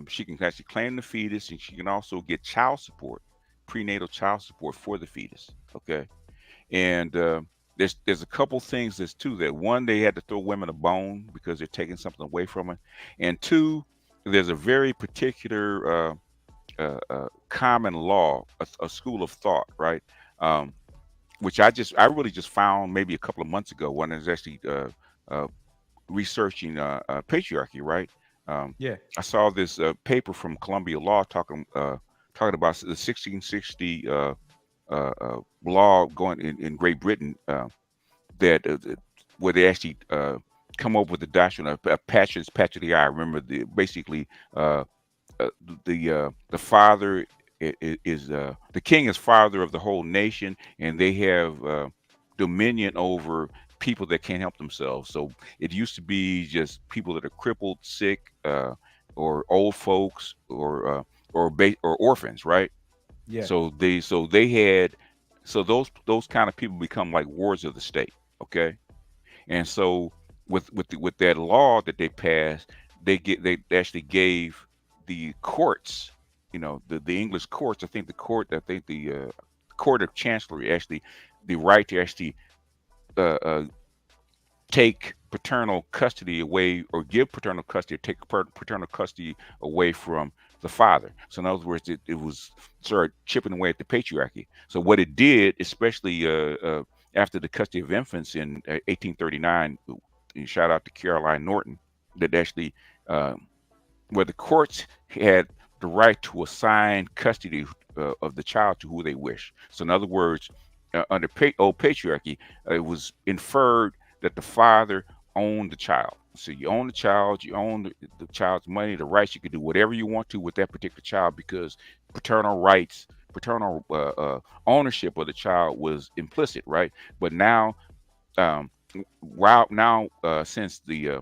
she can actually claim the fetus, and she can also get child support, prenatal child support for the fetus. Okay. And there's a couple things that's to that. One, they had to throw women a bone because they're taking something away from her, and two, there's a very particular common law, a school of thought, right? Which I really just found maybe a couple of months ago when I was actually researching patriarchy, right? Yeah. I saw this paper from Columbia Law talking about the 1660 law going in Great Britain, that where they actually come up with the doctrine of patries patriae. Remember, basically the father is the king is father of the whole nation, and they have dominion over people that can't help themselves. So it used to be just people that are crippled, sick, or old folks, or orphans, right? Yeah. So those kind of people become like wards of the state. Okay. And so with that law that they passed, they actually gave the courts, the English courts, the court of chancellery, actually the right to actually take paternal custody away, or give paternal custody, or take paternal custody away from the father. So in other words, it was started chipping away at the patriarchy. So what it did, especially after the custody of infants in 1839, shout out to Caroline Norton, that actually where the courts had the right to assign custody of the child to who they wish. So in other words, under old patriarchy, it was inferred that the father owned the child. So you own the child, you own the child's money, the rights. You could do whatever you want to with that particular child, because paternal rights, paternal ownership of the child was implicit, right? But now, since the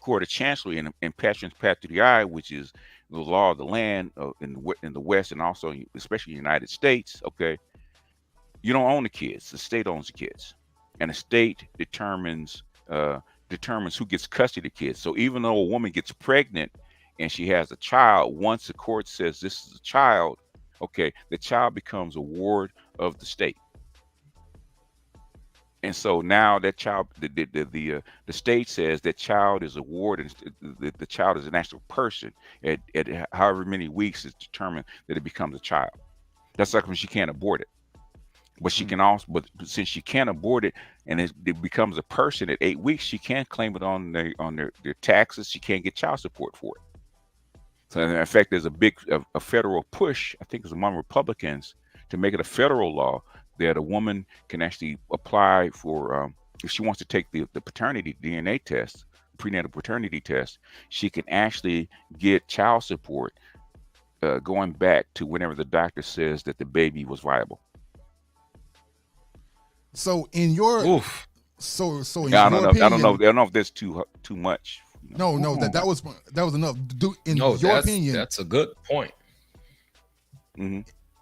Court of Chancellery and Patries Patriae, which is the law of the land in the West, and also especially in the United States, okay, you don't own the kids. The state owns the kids, and the state determines who gets custody of the kids. So even though a woman gets pregnant and she has a child, once the court says this is a child, okay, the child becomes a ward of the state. And so now that child, the state says that child is a ward, and the child is an actual person. At however many weeks, it's determined that it becomes a child. That's like when she can't abort it. But she can also, but since she can't abort it, and it becomes a person at 8 weeks, she can't claim it on their taxes. She can't get child support for it. So in fact, there's a federal push, I think it's among Republicans, to make it a federal law that a woman can actually apply for, if she wants to take the paternity DNA test, prenatal paternity test, she can actually get child support going back to whenever the doctor says that the baby was viable. So in your Oof. so in I your don't know. opinion, I don't know if that's too much No, that was enough. In No, your opinion, that's a good point.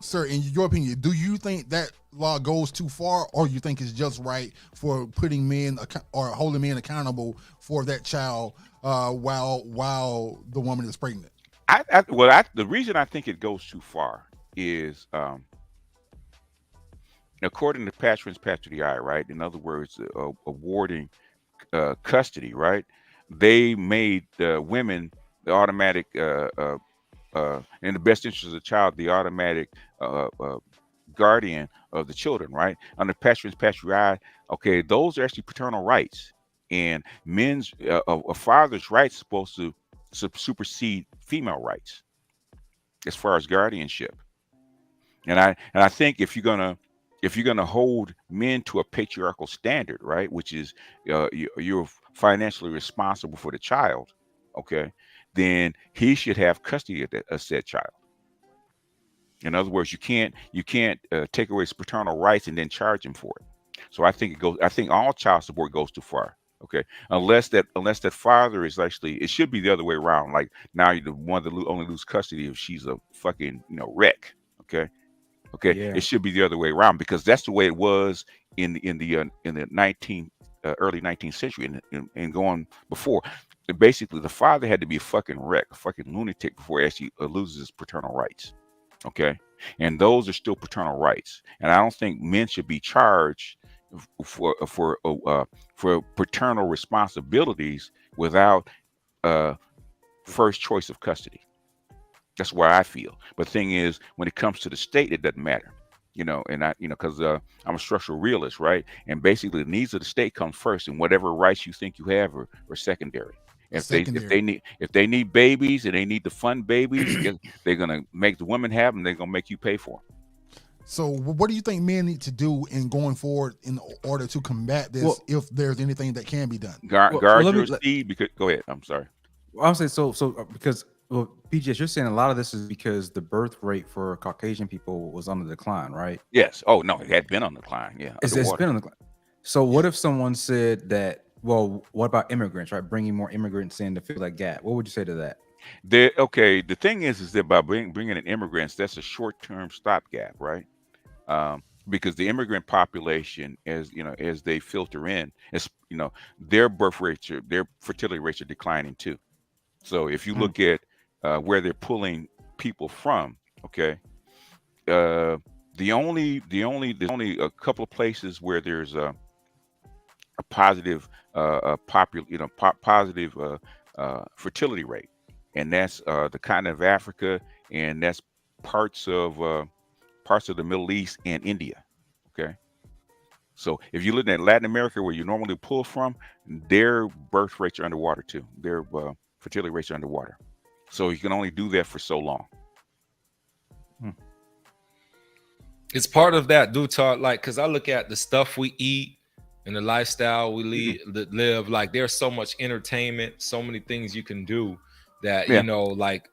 sir, in your opinion, do you think that law goes too far, or you think it's just right for putting men or holding men accountable for that child while the woman is pregnant? The reason I think it goes too far is, according to Patrons Patch the Eye, right? In other words, awarding custody, right? They made women the automatic, in the best interest of the child, the automatic guardian of the children, right? Under Patrons Patch the Eye, okay, those are actually paternal rights, and a father's rights supposed to supersede female rights as far as guardianship. And I think if you're gonna hold men to a patriarchal standard, right, which is you're financially responsible for the child, okay, then he should have custody of said child. In other words, you can't take away his paternal rights and then charge him for it. So I think all child support goes too far. Okay, unless that father is actually, it should be the other way around. Like, now you're the one that only lose custody if she's a fucking wreck. Okay, Yeah. it should be the other way around, because that's the way it was in the early 19th century and going before. Basically, the father had to be a fucking wreck, a fucking lunatic before he actually loses his paternal rights. Okay, and those are still paternal rights, and I don't think men should be charged for paternal responsibilities without first choice of custody. That's where I feel. But the thing is, when it comes to the state, it doesn't matter, and because I'm a structural realist, right? And basically, the needs of the state come first, and whatever rights you think you have are secondary. If they need babies and they need to fund babies, they're gonna make the women have them. They're gonna make you pay for them. So what do you think men need to do in going forward in order to combat this, if there's anything that can be done? Guard your seed. Because go ahead. I'm sorry. Well, I'll say so because PGS, you're saying a lot of this is because the birth rate for Caucasian people was on the decline, right? Yes. Oh no, it had been on the decline. Yeah, it's been on the decline. So what if someone said that? Well, what about immigrants, right? Bringing more immigrants in to fill that gap. What would you say to that? The thing is that by bringing in immigrants, that's a short-term stopgap, right? Because the immigrant population, as they filter in, their birth rates, their fertility rates are declining too. So if you look at where they're pulling people from, okay, the only a couple of places where there's a positive positive fertility rate, and that's the continent of Africa, and that's parts of the Middle East and India. Okay, so if you look at Latin America, where you normally pull from, their birth rates are underwater too. Their fertility rates are underwater. So you can only do that for so long. It's part of that, talk, like, because I look at the stuff we eat and the lifestyle we live. Like, there's so much entertainment, so many things you can do that, like,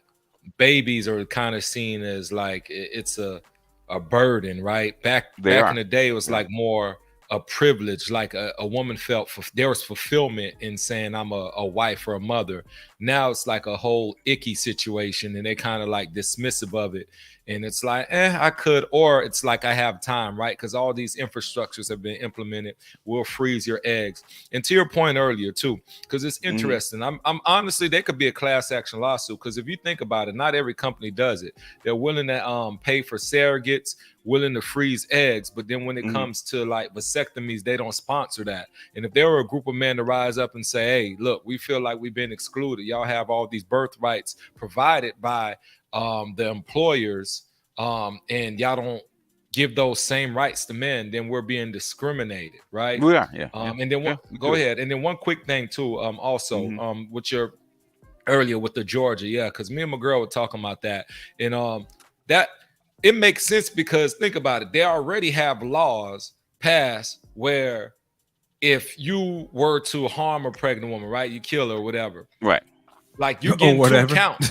babies are kind of seen as like it's a burden, right? Back in the day, it was like more a privilege, like a woman felt there was fulfillment in saying I'm a wife or a mother. Now it's like a whole icky situation, and they kind of like dismissive of it, and it's like, I could, or it's like I have time, right? Because all these infrastructures have been implemented. We'll freeze your eggs. And to your point earlier too, because it's interesting. I'm honestly, there could be a class action lawsuit, because if you think about it, not every company does it. They're willing to pay for surrogates, willing to freeze eggs, but then when it comes to like vasectomies, they don't sponsor that. And if there were a group of men to rise up and say, hey, look, we feel like we've been excluded, y'all have all these birth rights provided by the employers, and y'all don't give those same rights to men, then we're being discriminated, right? Yeah. And then go ahead. And then one quick thing too, also with your earlier with the Georgia, because me and my girl were talking about that, and that it makes sense, because think about it, they already have laws passed where if you were to harm a pregnant woman, right, you kill her or whatever, right, like you get 2 counts.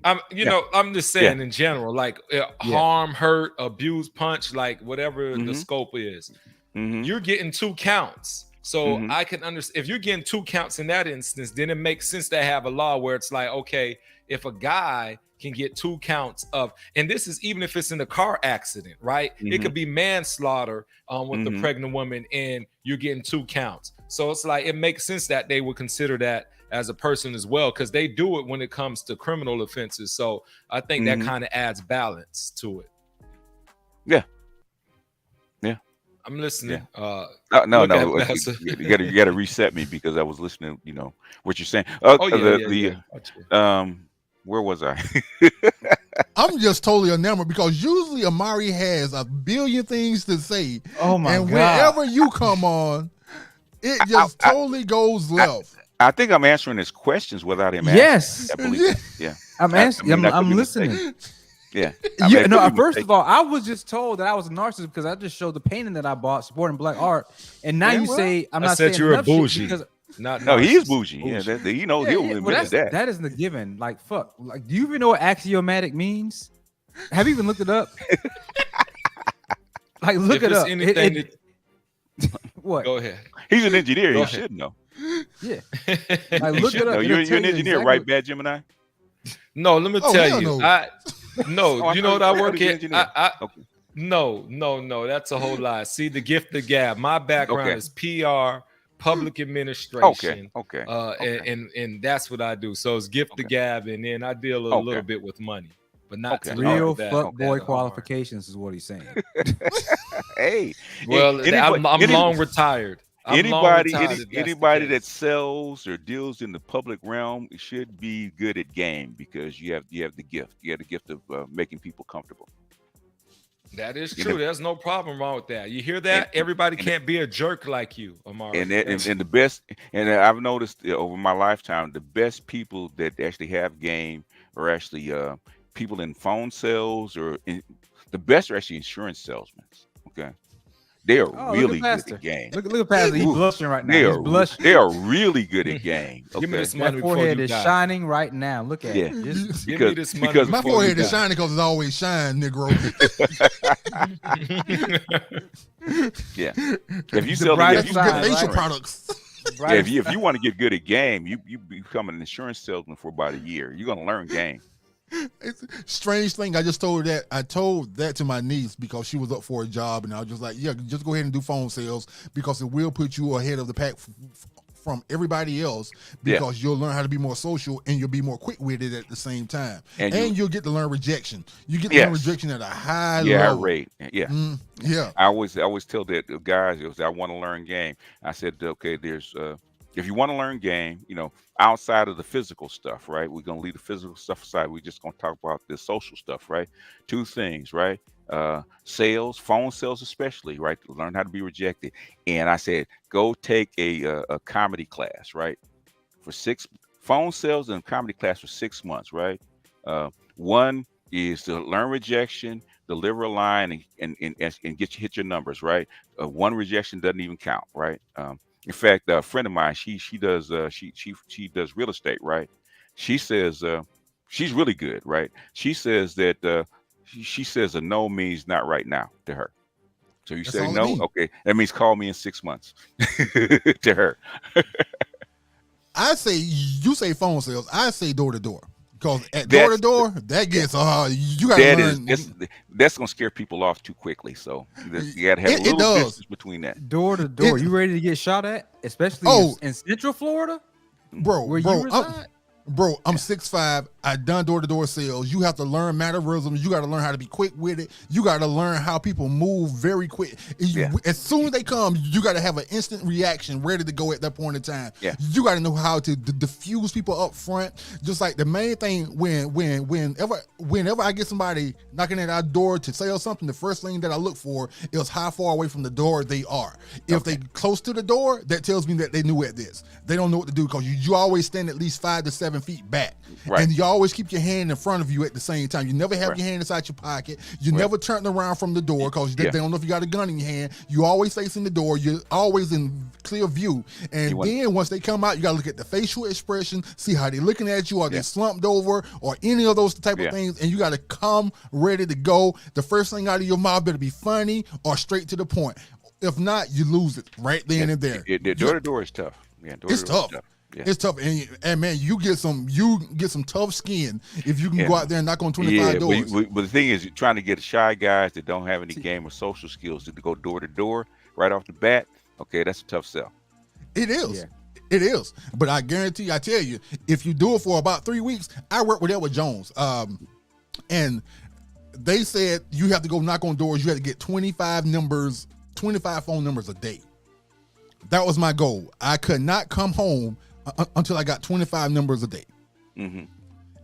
I'm just saying in general, like harm, hurt, abuse, punch, like whatever the scope is, you're getting 2 counts. So I can understand if you're getting 2 counts in that instance, then it makes sense to have a law where it's like, okay, if a guy can get 2 counts of, and this is even if it's in a car accident, right? It could be manslaughter with the pregnant woman, and you're getting 2 counts. So it's like it makes sense that they would consider that as a person as well, because they do it when it comes to criminal offenses. So I think that kind of adds balance to it. Yeah. I'm listening. No. You gotta reset me because I was listening. You know what you're saying. Where was I? I'm just totally enamored because usually Amari has a billion things to say. Oh my and God. whenever you come on, it just totally goes left. I think I'm answering his questions without him. Yes. I believe that. Yeah. I'm answering. I'm listening. Yeah. First of all, I was just told that I was a narcissist because I just showed the painting that I bought supporting Black art, and now you say I'm not saying you're a enough shit bougie. because No, he is bougie. Yeah, he'll admit that. That isn't a given. Like, fuck. Like, do you even know what axiomatic means? Have you even looked it up? Like, look it up. What? Go ahead. He's an engineer. He should know. Yeah. Like, look it up. You're an engineer, right, Bad Gemini? No, let me tell you. No. You know what I work at? Okay. No. That's a whole lie. See, the gift of gab. My background is PR, public administration. Okay. And that's what I do. So it's gift of gab, and then I deal a little bit with money, but not real fuckboy qualifications is what he's saying. Hey, well, I'm long retired. Anybody that sells or deals in the public realm should be good at game because you have the gift. You have the gift of making people comfortable. That is true. There's no problem wrong with that. You hear that? Everybody can't be a jerk like you, Amari. And the best, and I've noticed over my lifetime, the best people that actually have game are actually people in phone sales the best are actually insurance salesmen. Okay. They are really good at game. Look at Pastor. He's blushing right now. He's blushing. They are really good at game. Okay? Give me this money. That forehead is shining right now. Look at it. Give me this money. Because my forehead is shining because it's always shine, Negro. Yeah. If you sell facial products. If you want to get good at game, you become an insurance salesman for about a year. You're gonna learn game. It's a strange thing. I told that to my niece because she was up for a job, and I was just like, yeah, just go ahead and do phone sales because it will put you ahead of the pack from everybody else because you'll learn how to be more social and you'll be more quick-witted at the same time. And you'll get to learn rejection. You get to learn rejection at a high level. Rate. Yeah. Yeah. I always tell that guys, I want to learn game. I said, okay, there's if you want to learn game, outside of the physical stuff, right? We're going to leave the physical stuff aside. We're just going to talk about the social stuff, right? 2 things, right? Sales, phone sales especially, right? Learn how to be rejected. And I said, go take a comedy class, right? For 6 phone sales and comedy class for 6 months, right? One is to learn rejection, deliver a line, and hit your numbers, right? 1 rejection doesn't even count, right? In fact, a friend of mine, she does real estate, right? She says she's really good, right? She says that she says a no means not right now to her. So you say no, okay, that means call me in 6 months to her. You say phone sales. I say door to door. Because at door to door, that gets you gotta learn. That's gonna scare people off too quickly. So you gotta have a little distance between that. Door to door. You ready to get shot at? Especially in Central Florida? Bro, I'm 6'5". I done door-to-door sales. You have to learn mannerisms. You got to learn how to be quick with it. You got to learn how people move very quick. As soon as they come, you got to have an instant reaction ready to go at that point in time. Yeah. You got to know how to diffuse people up front. Just like the main thing whenever I get somebody knocking at our door to sell something, the first thing that I look for is how far away from the door they are. If they close to the door, that tells me that they new at this. They don't know what to do because you always stand at least 5 to 7 feet back. Right. And you always keep your hand in front of you at the same time. You never have your hand inside your pocket. You never turn around from the door because they don't know if you got a gun in your hand. You always facing the door. You're always in clear view. And then once they come out, you got to look at the facial expression, see how they're looking at you. Are they slumped over or any of those type of things? And you got to come ready to go. The first thing out of your mouth better be funny or straight to the point. If not, you lose it right then and there. Door to door is tough. Yeah, it's tough. Yeah. It's tough, and man, you get some tough skin if you can go out there and knock on 25 doors. But the thing is, you're trying to get shy guys that don't have any game or social skills to go door to door right off the bat. Okay, that's a tough sell. It is. Yeah. It is. But I guarantee, I tell you, if you do it for about 3 weeks, I worked with Edward Jones, and they said you have to go knock on doors. You have to get 25 phone numbers a day. That was my goal. I could not come home until I got 25 numbers a day. Mm-hmm.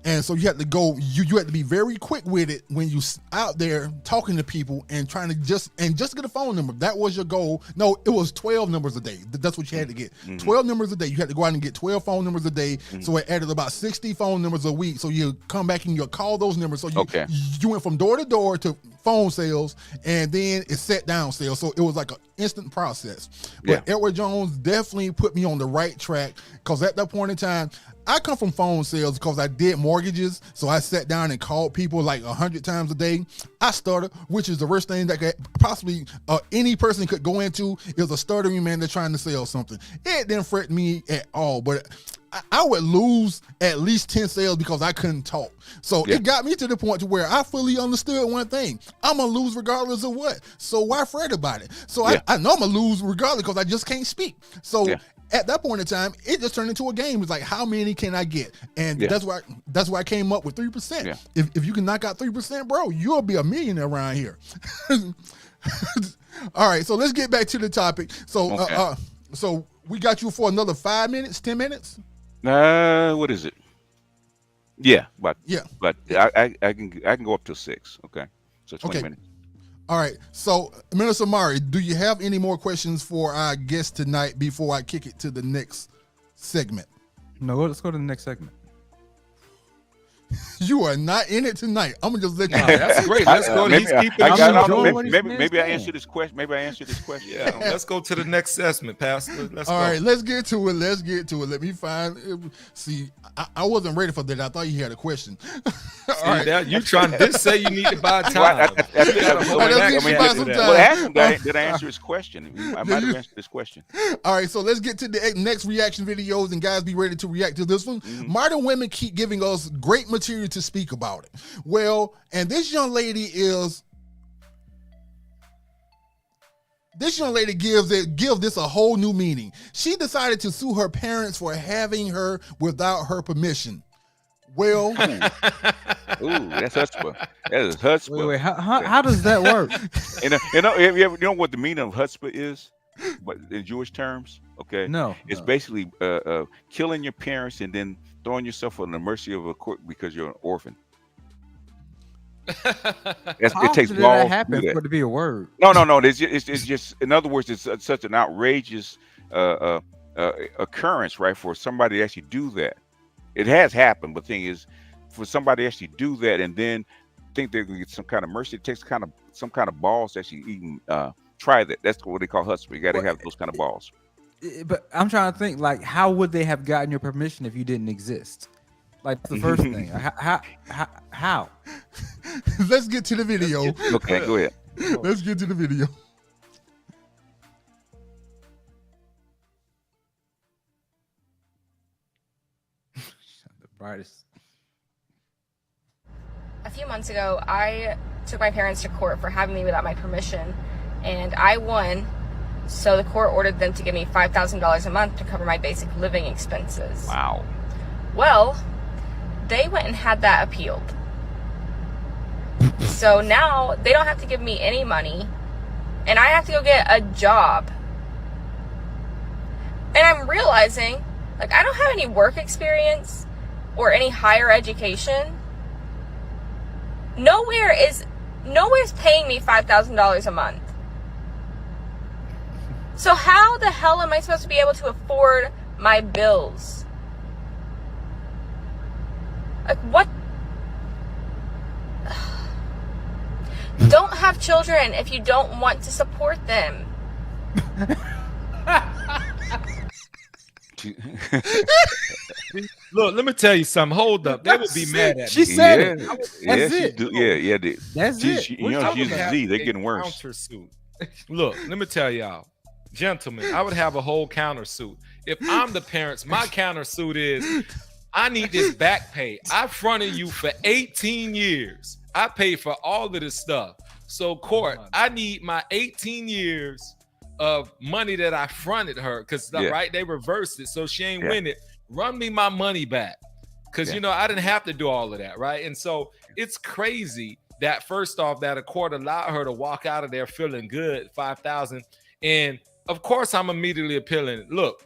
And so you had to go, you had to be very quick with it when you out there talking to people and trying to just get a phone number. That was your goal. No, it was 12 numbers a day. That's what you had to get. Mm-hmm. 12 numbers a day. You had to go out and get 12 phone numbers a day. Mm-hmm. So it added about 60 phone numbers a week. So you come back and you call those numbers. So you went from door to door to phone sales, and then it set down sales. So it was like an instant process. But Edward Jones definitely put me on the right track, because at that point in time, I come from phone sales because I did mortgages. So I sat down and called people like 100 times a day. I started, which is the worst thing that could possibly any person could go into, is a stuttering man that's trying to sell something. It didn't fret me at all, but I would lose at least 10 sales because I couldn't talk. So it got me to the point to where I fully understood one thing: I'm gonna lose regardless of what. So why fret about it? So I know I'm gonna lose regardless because I just can't speak. So at that point in time, it just turned into a game. It's like, how many can I get? And that's why I came up with 3%. Yeah. If you can knock out 3%, bro, you'll be a millionaire around here. All right, so let's get back to the topic. So so we got you for another 5 minutes, 10 minutes? What is it? Yeah, but I can go up to 6. Okay, so 20 minutes. All right. So, Minister Mari, do you have any more questions for our guest tonight before I kick it to the next segment? No, let's go to the next segment. You are not in it tonight. I'm gonna just let you. That's great. Let's go. Maybe I answer this question. Yeah. Let's go to the next assessment, Pastor. All right. Let's get to it. Let me find. See, I wasn't ready for that. I thought you had a question. All right. You trying to say you need to buy time? Did I answer his question? I might have answered this question. All right. So let's get to the next reaction videos, and guys, be ready to react to this one. Mm-hmm. Modern women keep giving us great material to speak about it. Well, and this young lady gives this a whole new meaning. She decided to sue her parents for having her without her permission. Well, ooh, that's chutzpah. That is chutzpah. Wait, how does that work? You know what the meaning of chutzpah is? But in Jewish terms, okay, it's basically killing your parents and then throwing yourself on the mercy of a court because you're an orphan. It takes balls to do that. For it to be a word. No. It's just, in other words, it's such an outrageous occurrence, right? For somebody to actually do that. It has happened, but the thing is, for somebody to actually do that and then think they're going to get some kind of mercy, it takes some kind of balls to actually even try that. That's what they call chutzpah. You got to have those kind of balls. But I'm trying to think, like, how would they have gotten your permission if you didn't exist? Like, the first thing. How? Let's get to the video. Okay, go ahead. Let's get to the video. The brightest. A few months ago, I took my parents to court for having me without my permission, and I won. So the court ordered them to give me $5,000 a month to cover my basic living expenses. Wow. Well, they went and had that appealed. So now they don't have to give me any money, and I have to go get a job. And I'm realizing, like, I don't have any work experience or any higher education. Nowhere's paying me $5,000 a month. So how the hell am I supposed to be able to afford my bills? Like, what? Don't have children if you don't want to support them. Look, let me tell you something. Hold up. They would be mad at me. She said it. That's it. That's it. You know, she's a Z. They're getting worse. Countersuit. Look, let me tell y'all, gentlemen, I would have a whole countersuit. If I'm the parents, my countersuit is, I need this back pay. I fronted you for 18 years. I paid for all of this stuff. So court, I need my 18 years of money that I fronted her, because right, they reversed it, so she ain't win it. Run me my money back, because you know I didn't have to do all of that, right? And so it's crazy that first off that a court allowed her to walk out of there feeling good, $5,000, and of course I'm immediately appealing. Look,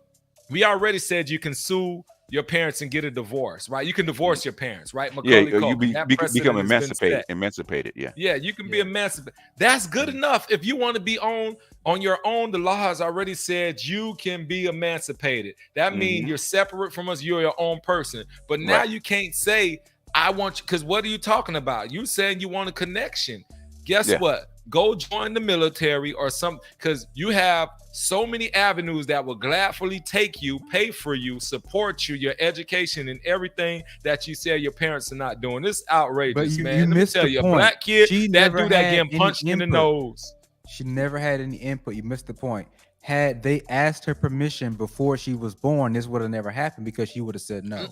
we already said you can sue your parents and get a divorce, right? You can divorce your parents, right? Macaulay Culkin, become emancipated. Yeah, you can be emancipated. That's good enough. If you want to be on your own, the law has already said you can be emancipated. That means you're separate from us. You're your own person. But now you can't say, I want you, because what are you talking about? You saying you want a connection. Guess what? Go join the military or something, because you have so many avenues that will gladly take you, pay for you, support you, your education, and everything that you say your parents are not doing. This is outrageous, man. Let me tell you, a black kid that do that getting punched in the nose. She never had any input. You missed the point. Had they asked her permission before she was born, this would have never happened, because she would have said no.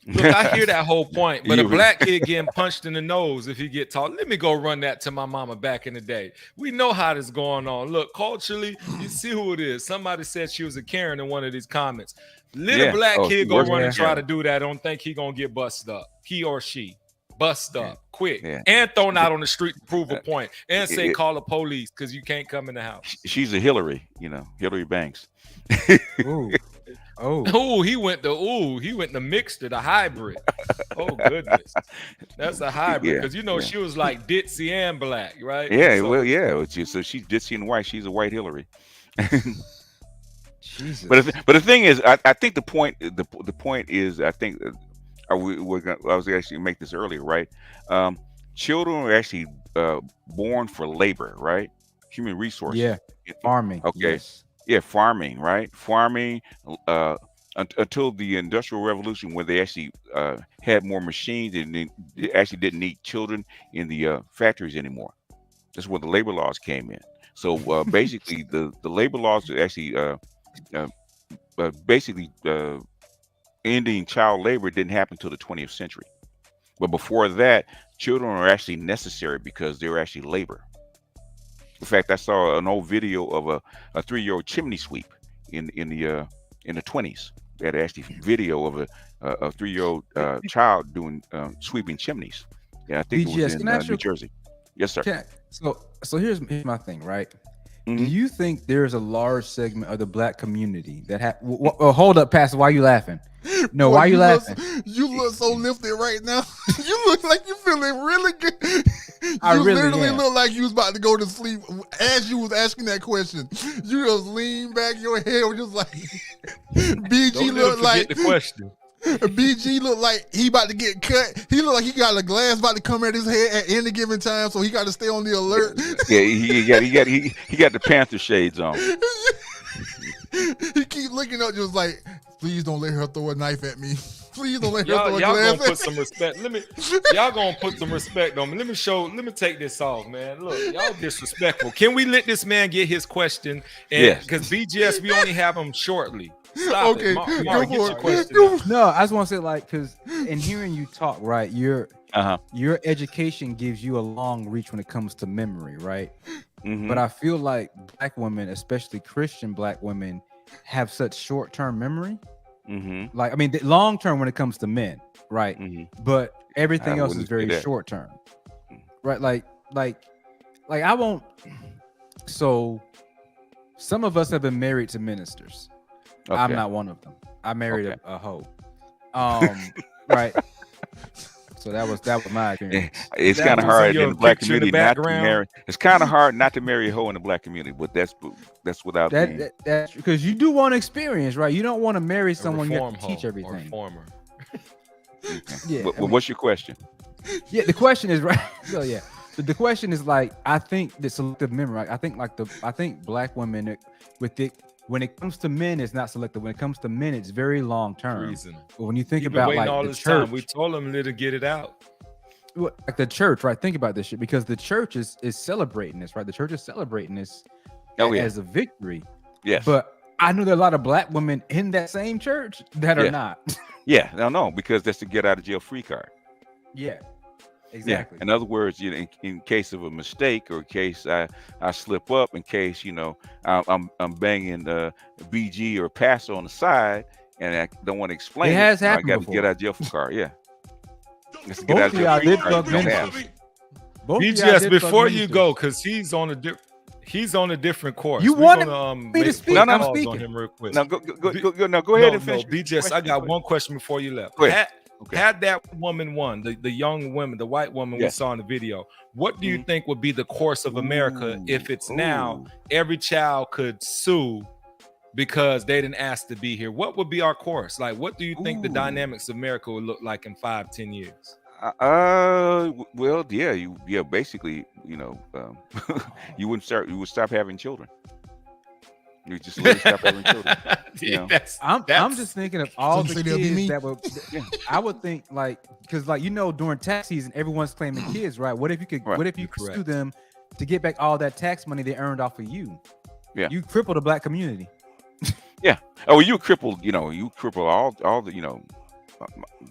Look, I hear that whole point, but a black kid getting punched in the nose if he get taught, let me go run that to my mama back in the day. We know how this going on. Look, culturally, you see who it is. Somebody said she was a Karen in one of these comments. Little black kid go run and try to do that. Don't think he gonna get busted up. He or she bust up quick and thrown out on the street to prove a point and say call the police because you can't come in the house. She's a Hillary, Hillary Banks. He went the mixture, the hybrid. Oh goodness, that's a hybrid, because she was like ditzy and black, right? So she's ditzy and white. She's a white Hillary. Jesus. But the thing is, I think the point is, I think I was actually make this earlier, right? Children are actually born for labor, right? Human resources. Yeah, farming. Okay. Yes. Yeah, farming, right? Farming until the Industrial Revolution, when they actually had more machines and they actually didn't need children in the factories anymore. That's when the labor laws came in. So basically, the labor laws are actually ending child labor didn't happen until the 20th century. But before that, children are actually necessary because they're actually labor. In fact, I saw an old video of a 3-year-old chimney sweep in the 20s. They had actually video of a 3-year-old child doing sweeping chimneys. Yeah, I think BGS, it was in New Jersey. Yes, sir. So here's my thing, right? Do you think there's a large segment of the black community that hold up, Pastor? Why are you laughing? No, why are you laughing? You look so lifted right now. You look like you're feeling really good. I really literally look like you was about to go to sleep as you was asking that question. You just lean back, your head was just like BG looked like the question. BG looked like he about to get cut. He looked like he got a glass about to come at his head at any given time, so he got to stay on the alert. Yeah, he got the Panther shades on. He keep looking up, just like, please don't let her throw a knife at me. Please don't let her throw a y'all glass gonna put some respect. Y'all gonna put some respect on me. Let me take this off, man. Look, y'all disrespectful. Can we let this man get his question? And because BGS, we only have him shortly. Stop okay, it. Mark, get your question. No, I just want to say, like, because in hearing you talk, right, your education gives you a long reach when it comes to memory, right? But I feel like black women, especially Christian black women, have such short-term memory. Like, I mean, long-term when it comes to men, right? But everything else is very short-term, right? Like I won't. So some of us have been married to ministers. Okay. I'm not one of them. I married a hoe. Right. So that was my experience. It's kind of hard in the black community not to marry. It's kind of hard not to marry a hoe in the black community, but that's without that's because you do want experience, right? You don't want to marry someone you have to teach everything. Reformer. Yeah. What's your question? Yeah, the question is right. So yeah, the question is like, I think the selective memory. I think black women when it comes to men, it's not selective. When it comes to men, it's very long term. But when you think about like all the this church, time, we told them to get it out. like the church, right? Think about this shit because the church is celebrating this, right? The church is celebrating this as a victory. Yes. But I know there are a lot of black women in that same church that are not. Yeah, no, because that's the get out of jail free card. Yeah, exactly. Yeah. In other words, you know, in case of a mistake or in case I slip up, in case, you know, I'm banging BG or Pastor on the side and I don't want to explain it has I happened got to before. get out of jail free card. Yeah. Both of y'all did plug ministers. BGS, before you go, because he's on a different course. You wanted me to speak. I'm speaking on him real quick. Now go ahead and finish. BGS, I got one question before you left. Had that woman won, the young woman, the white woman we saw in the video, what do you think would be the course of America if it's now every child could sue because they didn't ask to be here? What would be our course? Like, what do you think the dynamics of America would look like in 5-10 years? Well, basically, you know, you would stop having children. You just literally stop having children. You know? I'm just thinking of all the kids that would. I would think like because like you know during tax season everyone's claiming kids, right? What if you could? What if you could sue them to get back all that tax money they earned off of you? Yeah, you cripple the black community. Yeah. Oh, you crippled. You know, you cripple all the, you know,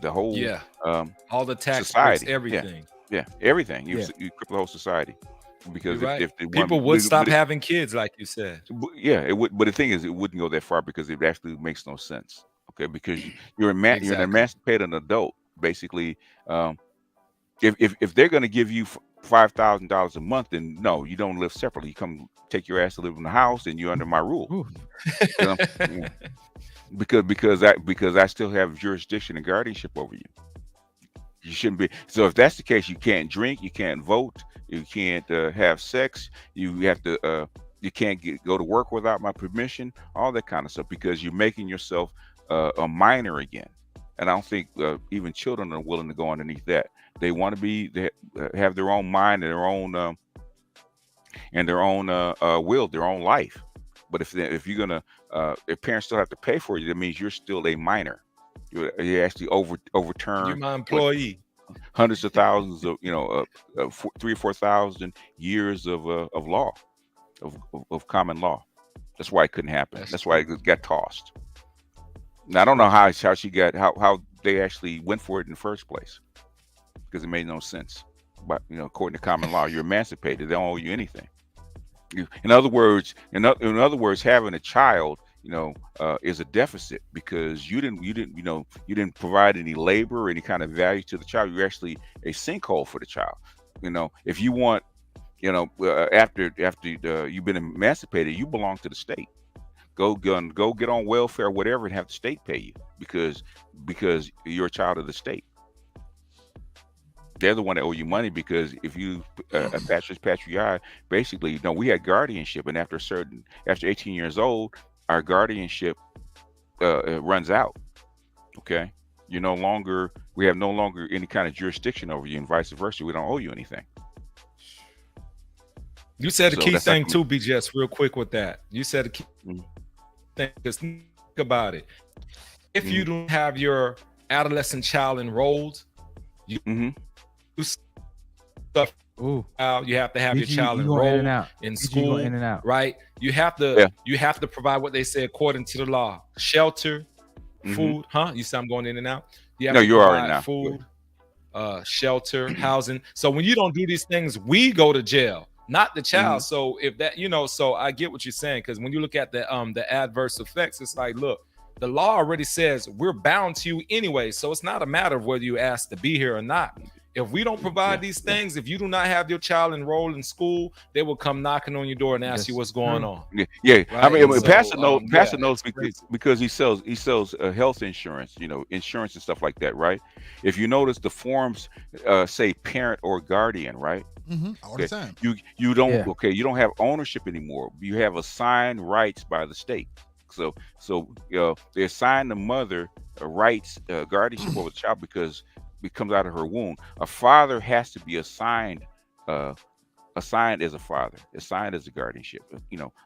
the whole all the tax society, everything. Yeah, everything. You cripple the whole society. Because if people would stop having kids, like you said. Yeah, it would. But the thing is, it wouldn't go that far because it actually makes no sense. Okay, because you're an emancipated adult, basically. If they're going to give you $5,000 a month, then no, you don't live separately. You come take your ass to live in the house, and you're under my rule. Because I still have jurisdiction and guardianship over you. You shouldn't be. So if that's the case, you can't drink, you can't vote, you can't have sex, you have to you can't go to work without my permission, all that kind of stuff, because you're making yourself a minor again. And I don't think even children are willing to go underneath that. They want to they have their own mind and their own will, their own life. But if you're gonna if parents still have to pay for you, that means you're still a minor. You actually overturn. You're my employee. Hundreds of thousands of 3,000 or 4,000 years of law, of common law. That's why it couldn't happen. That's why it got tossed. Now I don't know how she got how they actually went for it in the first place, because it made no sense. But according to common law, you're emancipated. They don't owe you anything. In other words, having a child, is a deficit, because you didn't provide any labor or any kind of value to the child. You're actually a sinkhole for the child. If you want, after you've been emancipated, you belong to the state. Go get on welfare, whatever, and have the state pay you because you're a child of the state. They're the one that owe you money, because if you patriarch, basically, we had guardianship, and after 18 years old, our guardianship runs out. Okay, we have no longer any kind of jurisdiction over you, and vice versa. We don't owe you anything. You said a key thing too, BGS, real quick with that. You said a key thing, because think about it. If you don't have your adolescent child enrolled, you stuff. You have to have your child enrolled in school, right? You have to provide what they say according to the law: shelter, food. You see, I'm going in and out. You have to provide food, shelter, housing. So when you don't do these things, we go to jail, not the child. So if that, so I get what you're saying, because when you look at the adverse effects, it's like, look, the law already says we're bound to you anyway. So it's not a matter of whether you ask to be here or not. If we don't provide these things, if you do not have your child enrolled in school, they will come knocking on your door and ask you what's going on. Yeah. Right? I mean, So, Pastor knows because he sells health insurance, insurance and stuff like that, right? If you notice, the forms say parent or guardian, right? All the time. You don't you don't have ownership anymore. You have assigned rights by the state. So they assign the mother rights, guardianship over the child, because it comes out of her womb. A father has to be assigned as a father, assigned as a guardianship,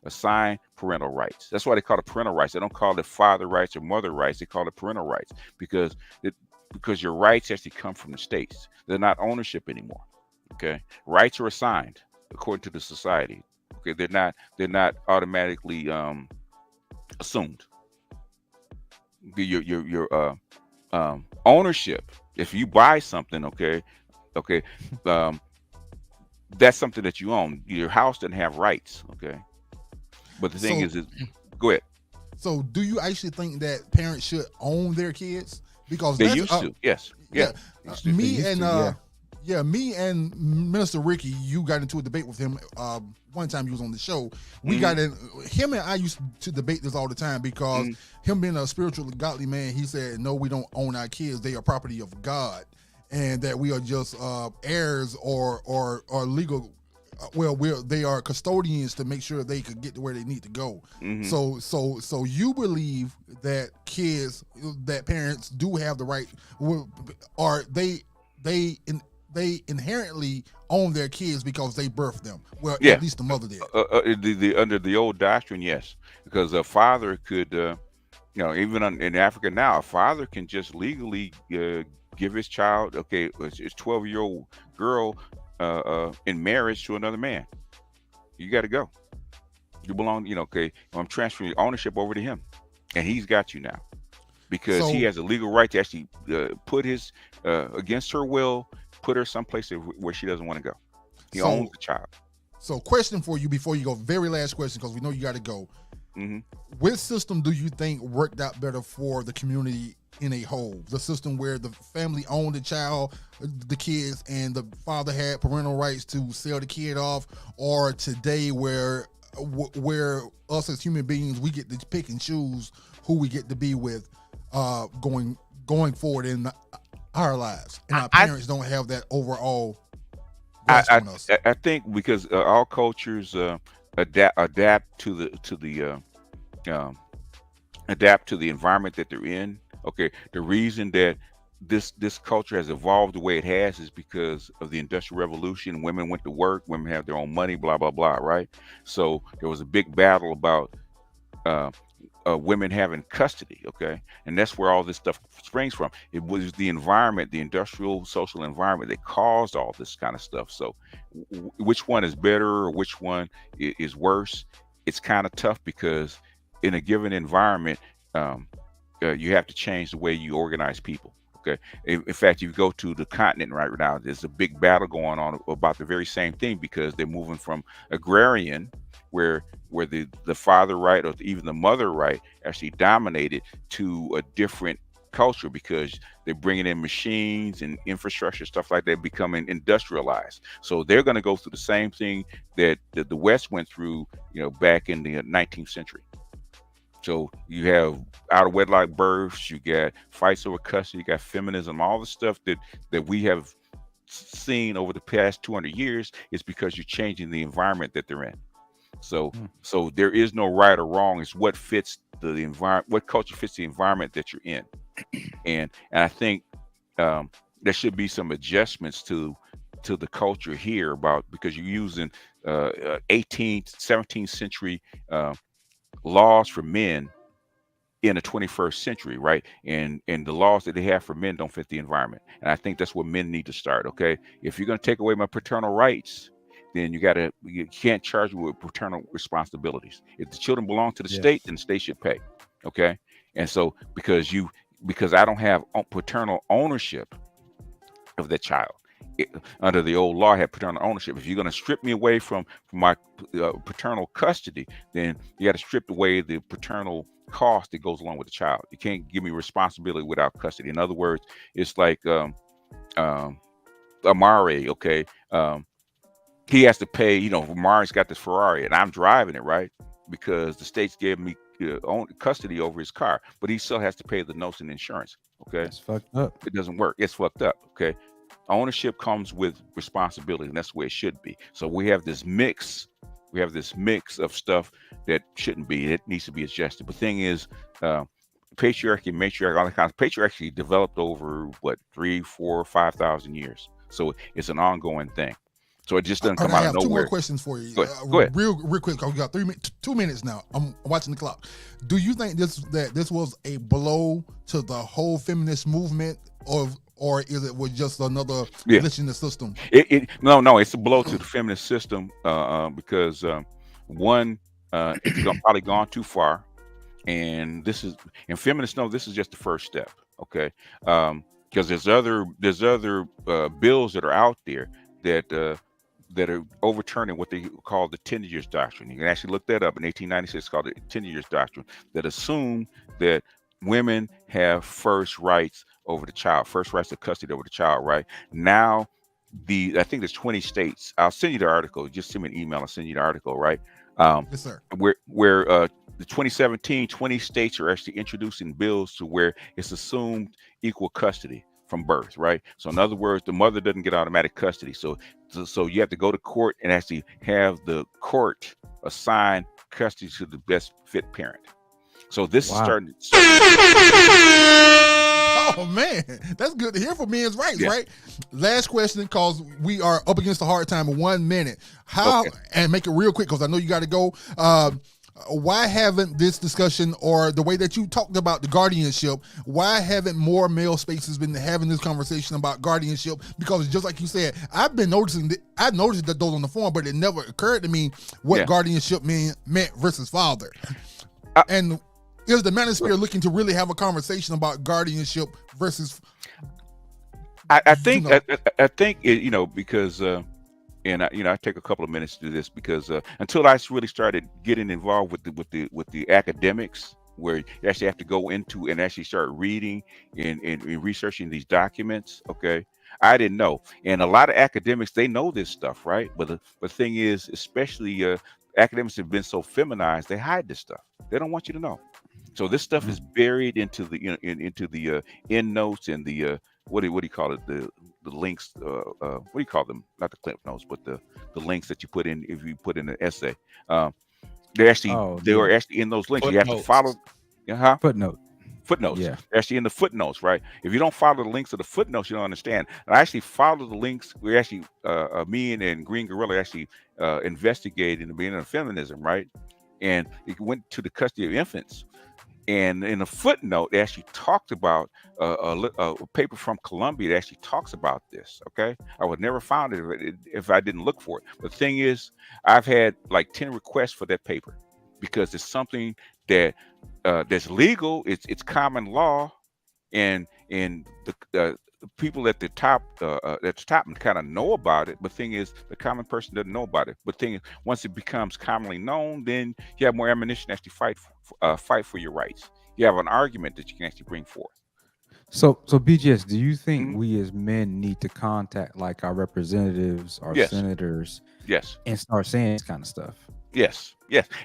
assigned parental rights. That's why they call it parental rights. They don't call it father rights or mother rights. They call it parental rights, because because your rights actually come from the states. They're not ownership anymore. Okay, rights are assigned according to the society. Okay, they're not automatically assumed. Your ownership. If you buy something, okay, um, that's something that you own. Your house doesn't have rights, okay. But the thing is, go ahead. So, do you actually think that parents should own their kids? Because They that's, used to, yes, yeah. Me and Minister Ricky, you got into a debate with him one time. You was on the show. We got in. Him and I used to debate this all the time because him being a spiritual, godly man, he said, "No, we don't own our kids. They are property of God, and that we are just heirs or legal." They are custodians to make sure they could get to where they need to go. So you believe that parents do have the right, or they inherently own their kids because they birthed them. Well, Yeah. at least the mother did. Under the old doctrine, yes, because a father could, even in Africa now, a father can just legally give his child, his 12-year-old girl, in marriage to another man. You got to go. You belong. I'm transferring ownership over to him, and he's got you now because he has a legal right to actually put his against her will, put her someplace where she doesn't want to go. He owns the child. So, question for you before you go, very last question, because we know you got to go. Which system do you think worked out better for the community in a whole? The system where the family owned the child, the kids, and the father had parental rights to sell the kid off, or today where us as human beings, we get to pick and choose who we get to be with going forward in our lives, and our parents don't have that overall grasp on us. I think because all cultures adapt to the environment that they're in. Okay, the reason that this culture has evolved the way it has is because of the Industrial Revolution. Women went to work, women have their own money, blah blah blah, right? So there was a big battle about women having custody, okay, and that's where all this stuff springs from. It was the environment, the industrial social environment, that caused all this kind of stuff. So which one is better or which one is worse? It's kind of tough because in a given environment, you have to change the way you organize people. Okay. In fact, you go to the continent right now, there's a big battle going on about the very same thing because they're moving from agrarian, where the father right or even the mother right actually dominated, to a different culture because they're bringing in machines and infrastructure, stuff like that, becoming industrialized. So they're going to go through the same thing that the West went through, back in the 19th century. So you have out of wedlock births, you got fights over custody, you got feminism, all the stuff that we have seen over the past 200 years is because you're changing the environment that they're in. So there is no right or wrong. It's what fits the environment, what culture fits the environment that you're in. And I think there should be some adjustments to the culture here because you're using 18th, 17th century laws for men in the 21st century, right? And the laws that they have for men don't fit the environment. And I think that's where men need to start. Okay, if you're going to take away my paternal rights, then you can't charge me with paternal responsibilities. If the children belong to the state, then the state should pay. Okay, and so because I don't have paternal ownership of that child. Under the old law, I had paternal ownership. If you're going to strip me away from my paternal custody, then you got to strip away the paternal cost that goes along with the child. You can't give me responsibility without custody. In other words, it's like Amari, okay? He has to pay, Amari's got this Ferrari and I'm driving it, right? Because the states gave me own custody over his car, but he still has to pay the notes and insurance, okay? It's fucked up. It doesn't work. It's fucked up, okay? Ownership comes with responsibility, and that's the way it should be. So we have this mix. We have this mix of stuff that shouldn't be. It needs to be adjusted. The thing is, patriarchy, matriarchy, all that kind of patriarchy developed over 3,000, 4,000, 5,000 years. So it's an ongoing thing. So it just doesn't All come right, I out of have two more nowhere. questions for you. Go ahead. Real quick. We got 2 minutes now. I'm watching the clock. Do you think this was a blow to the whole feminist movement, or is it was just another glitch in the system? No, it's a blow to the feminist system because one, it's probably gone too far, and feminists know this is just the first step. Okay, because there's other bills that are out there that are overturning what they call the 10 years doctrine. You can actually look that up in 1896. It's called the 10 years doctrine, that assume that women have first rights over the child, first rights of custody over the child. Right now, I think there's 20 states. I'll send you the article. Just send me an email. I'll send you the article. Right. Yes, sir. Where the 2017, 20 states are actually introducing bills to where it's assumed equal custody from birth, right? So in other words, the mother doesn't get automatic custody. So you have to go to court and actually have the court assign custody to the best fit parent. So this is starting. Oh man, that's good to hear for men's rights, right? Last question, because we are up against a hard time of 1 minute. And make it real quick because I know you got to go. Why haven't this discussion, or the way that you talked about the guardianship, why haven't more male spaces been having this conversation about guardianship? Because just like you said, I've been noticing that I noticed that those on the forum, but it never occurred to me what guardianship meant versus father. And is the manosphere looking to really have a conversation about guardianship versus? I think because. And I take a couple of minutes to do this because until I really started getting involved with the academics, where you actually have to go into and actually start reading and researching these documents. Okay, I didn't know, and a lot of academics, they know this stuff, right? But the thing is, especially academics have been so feminized, they hide this stuff. They don't want you to know. So this stuff is buried into the into the end notes and the what do you call it, the links, what do you call them? Not the clip notes, but the links that you put in if you put in an essay. They were actually in those links. You have to follow. Footnotes. Yeah. Actually in the footnotes, right? If you don't follow the links of the footnotes, you don't understand. And I actually followed the links. We actually, me and Green Gorilla actually investigated the beginning of feminism, right? And it went to the custody of infants. And in a footnote, they actually talked about a paper from Columbia that actually talks about this. Okay, I would never found it if I didn't look for it. But the thing is, I've had like 10 requests for that paper because it's something that that's legal. It's common law, and the people at the top kind of know about it. But thing is, the common person doesn't know about it. But thing is, once it becomes commonly known, then you have more ammunition to actually fight for your rights. You have an argument that you can actually bring forth. So BGS, do you think we as men need to contact like our representatives, our senators, and start saying this kind of stuff? Yes.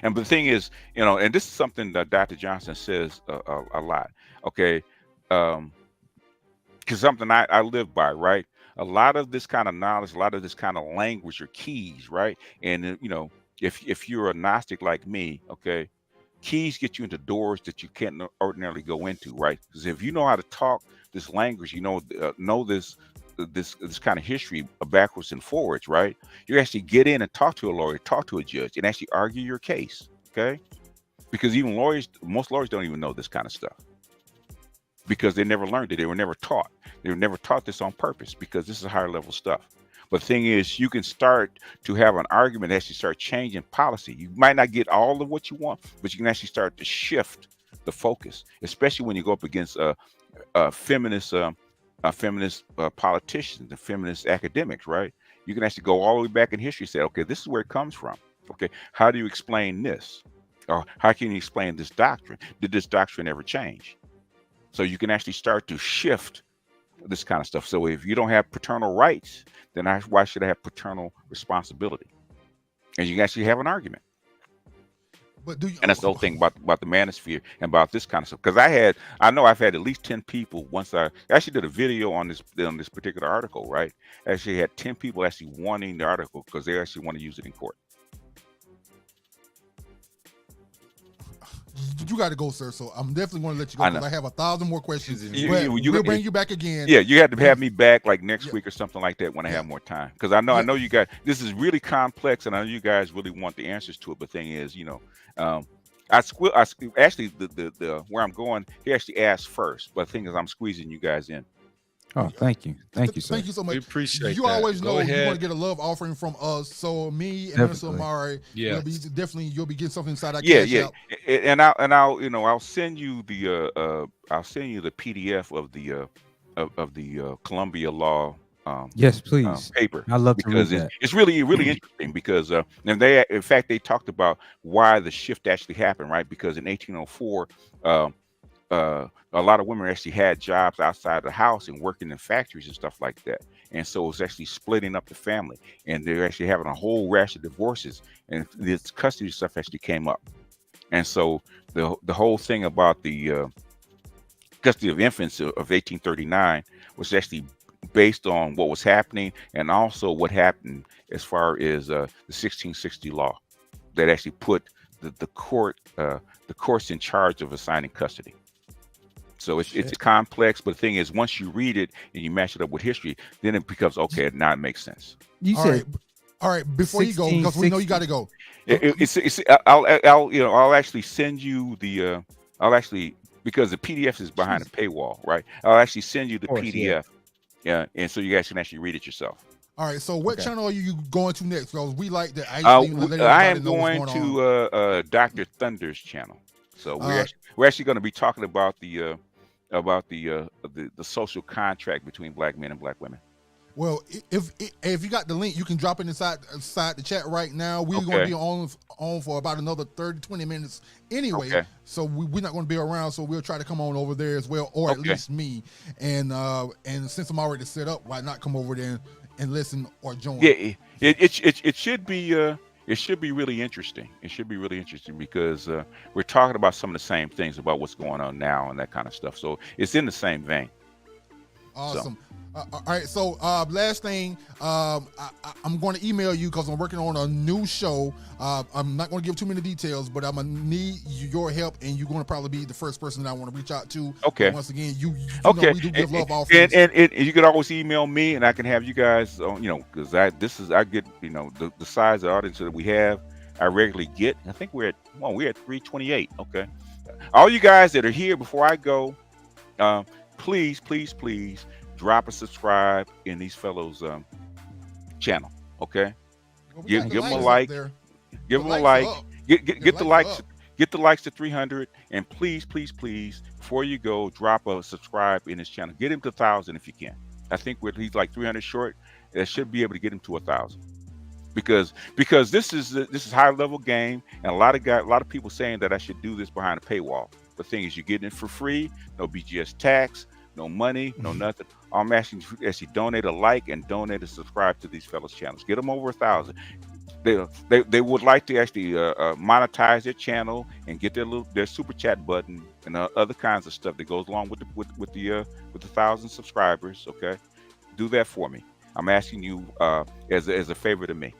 And the thing is, and this is something that Dr. Johnson says a lot. Okay. Because something I live by, right? A lot of this kind of knowledge, a lot of this kind of language are keys, right? And if you're a Gnostic like me, okay, keys get you into doors that you can't ordinarily go into, right? Because if you know how to talk this language, know this kind of history backwards and forwards, right? You actually get in and talk to a lawyer, talk to a judge, and actually argue your case, okay? Because even most lawyers don't even know this kind of stuff, because they never learned it. They were never taught. They were never taught this on purpose, because this is higher level stuff. But the thing is, you can start to have an argument that actually start changing policy. You might not get all of what you want, but you can actually start to shift the focus, especially when you go up against feminist politicians and feminist academics, right? You can actually go all the way back in history and say, okay, this is where it comes from. Okay, how do you explain this? Or how can you explain this doctrine? Did this doctrine ever change? So you can actually start to shift this kind of stuff. So if you don't have paternal rights, then why should I have paternal responsibility? And you can actually have an argument. But and that's the whole thing about the manosphere and about this kind of stuff. Because I know I've had at least 10 people. Once I actually did a video on this particular article, right? I actually had 10 people actually wanting the article because they actually want to use it in court. you got to go, sir. So I'm definitely going to let you go I because know. I have 1,000 more questions. You- But you- you- we'll bring you back again. Yeah, you had to have me back like next Yeah. week or something like that when I Yeah. have more time. Because I know Yeah. you guys. This is really complex, and I know you guys really want the answers to it. But thing is, actually the where I'm going, he actually asked first. But the thing is, I'm squeezing you guys in. Oh, thank you, sir. Thank you so much. We appreciate You that. always Go know you ahead. want to get a love offering from us. So me and Minister Definitely. Amari, Yes. you'll be getting something inside our Yeah, cash yeah, app. I'll send you the PDF of the Columbia Law Yes, please. paper, I love to read because that. it's really interesting because and in fact they talked about why the shift actually happened, right? Because in 1804 a lot of women actually had jobs outside the house and working in factories and stuff like that, and so it's actually splitting up the family, and they're actually having a whole rash of divorces, and this custody stuff actually came up. And so the whole thing about the custody of infants of 1839 was actually based on what was happening, and also what happened as far as the 1660 law that actually put the courts in charge of assigning custody. So it's complex, but the thing is, once you read it and you match it up with history, then it becomes okay. Now it makes sense. You All said right. All right, before you go, because we know you got to go. I'll actually send you the because the PDF is behind a paywall, right? I'll actually send you the course, PDF, yeah, and so you guys can actually read it yourself. All right, so what Okay. channel are you going to next? Because we like to actually let I everybody am know what's going going on. to Dr. Thunder's channel, so Uh, we're actually going to be talking about the social contract between black men and black women. Well, if you got the link, you can drop it inside the chat right now. We're going to Okay. be on for about another 30-20 minutes anyway. Okay. So we're not going to be around. So we'll try to come on over there as well, or at Okay. least me. And since I'm already set up, why not come over there and listen or join? Yeah, it should be really interesting. It should be really interesting because we're talking about some of the same things about what's going on now and that kind of stuff. So it's in the same vein. Awesome. All right. So last thing, I'm going to email you because I'm working on a new show. I'm not going to give too many details, but I'm going to need your help, and you're going to probably be the first person that I want to reach out to. Okay. Once again, you Okay. know we do give love offerings. And you could always email me, and I can have you guys on. Because I get the size of the audience that we have. I regularly get. I think we're at 328. Okay. All you guys that are here before I go, please drop a subscribe in these fellows channel. Okay. Well, we give got the them a likes up like. there. Give The them a likes like. are up. Get the likes likes. up. Get the likes to 300, and please, before you go, drop a subscribe in his channel. Get him to 1,000 if you can. I think he's like 300 short. That should be able to get him to 1,000. Because this is high level game, and a lot of people saying that I should do this behind a paywall. The thing is, you're getting it for free, no BGS tax, no money, no nothing. All I'm asking you is donate a like and donate a subscribe to these fellows' channels. Get them over 1,000. They would like to actually monetize their channel and get their super chat button and other kinds of stuff that goes along with the 1,000 subscribers. Okay, do that for me. I'm asking you as a favor to me.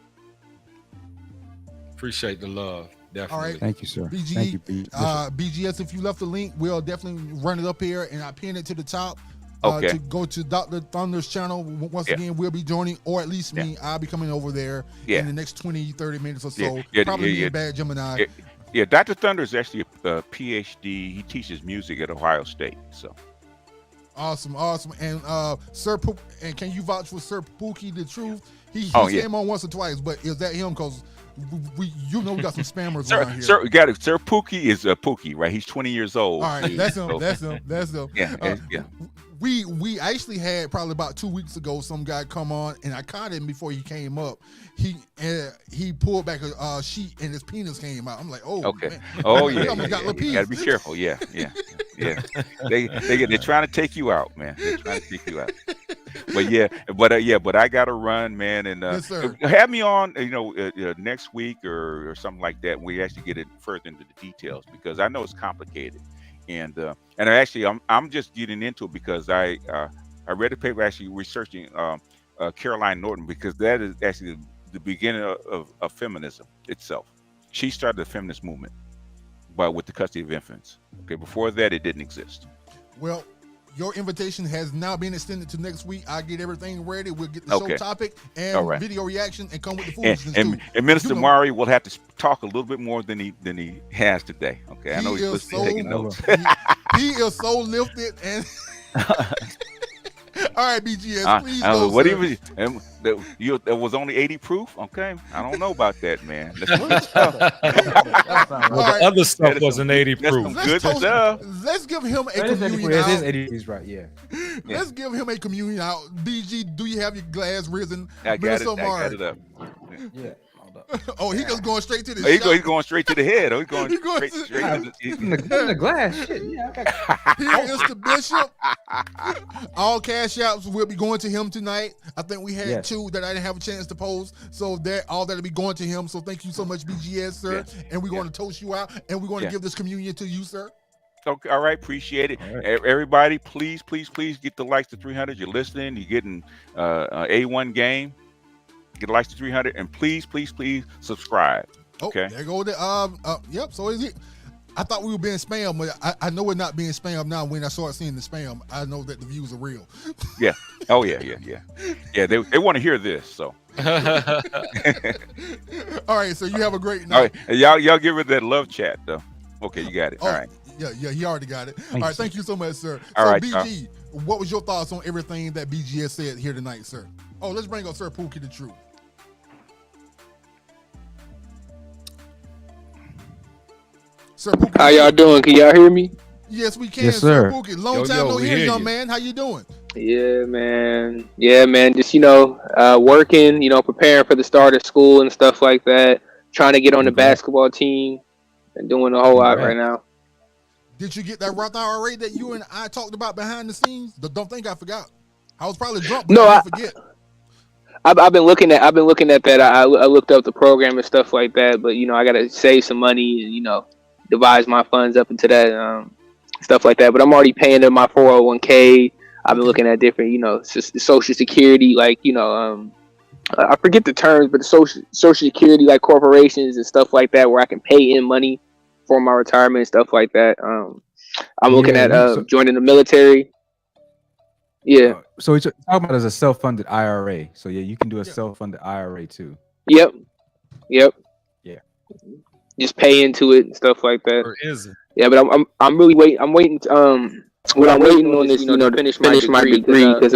Appreciate the love. Definitely. All right. Thank you, sir. BG, Thank you, B. BGS, if you left the link, we'll definitely run it up here, and I pin it to the top. Okay. To go to Dr. Thunder's channel. Once Yeah. again, we'll be joining, or at least me. I'll be coming over there Yeah. in the next 20-30 minutes or so. Yeah. Probably Yeah. me and Bad Gemini. Yeah, Dr. Thunder is actually a PhD. He teaches music at Ohio State. So Awesome. And Sir Pook, and can you vouch for Sir Pookie the Truth? He yeah. came on once or twice, but is that him? Because we got some spammers Sir, around here. Sir, got it. Sir Pookie is Pookie, right? He's 20 years old. All right, too. that's him. So- That's him. Yeah. We actually had probably about 2 weeks ago some guy come on, and I caught him before he came up. He pulled back a sheet and his penis came out. I'm like, oh, Okay. man. Oh He yeah. almost got little You gotta peas. be careful. Yeah. They're trying to take you out, man. They're trying to take you out. But I gotta run, man. And Yes, sir. have me on, next week or something like that. We actually get it further into the details because I know it's complicated, and I'm just getting into it because I read the paper actually researching Caroline Norton, because that is actually the beginning of feminism itself. She started the feminist movement. but with the custody of infants. Okay, before that, it didn't exist. Well, your invitation has now been extended to next week. I get everything ready. We'll get the show topic and video reaction and come with the foolishness too. And Minister Mari will have to talk a little bit more than he has today. Okay, I know he's listening, taking notes. He is so lifted and. All right, BGS, please go, what sir. There was only 80 proof? Okay, I don't know about that, man. The other stuff was an 80 proof. Let's give him a communion out. It is 80 proof, right? Yeah. Let's give him a communion out. BG, do you have your glass risen? I got it up. Yeah. Oh, he just going straight to the he's going straight to the head. He's going straight to the glass. Shit, yeah, Here is the bishop. All cash outs will be going to him tonight. I think we had 2 that I didn't have a chance to post. So all that'll be going to him. So thank you so much, BGS, sir. And we're going to toast you out. And we're going to give this communion to you, sir. Okay, all right, appreciate it. Right. Everybody, please get the likes to 300. You're listening. You're getting A1 game. Get likes to 300, and please subscribe. Okay. There go the yep. So is it? I thought we were being spam, but I know we're not being spam now. When I start seeing the spam, I know that the views are real. Yeah. Oh yeah. They want to hear this. So. All right. So you have a great night. All right. Y'all give it that love chat though. Okay, you got it. All right. Yeah. He already got it. All right. Thank you so much, sir. All right, BG, what was your thoughts on everything that BGS said here tonight, sir? Oh, let's bring up Sir Pookie the Truth. Sir Pookie. How y'all doing? Can y'all hear me? Yes, we can. Yes, sir. Pookie. Long time no hear, young man. How you doing? Yeah, man. Just working. Preparing for the start of school and stuff like that. Trying to get on the basketball team and doing a whole lot right now. Did you get that Roth IRA that you and I talked about behind the scenes? Don't think I forgot. I was probably drunk, but I forget. I've been looking at that. I looked up the program and stuff like that, but I got to save some money and devise my funds up into that stuff like that. But I'm already paying in my 401k. I've been looking at different, Social Security, I forget the terms, but the Social Security, like corporations and stuff like that, where I can pay in money for my retirement and stuff like that. I'm looking at joining the military. Yeah. So it's talking about as a self-funded IRA. So yeah, you can do a self-funded IRA too. Yep. Yeah. Just pay into it and stuff like that. Or is it? Yeah, but I'm really waiting. I'm waiting. When I'm waiting on this, to finish my degree, because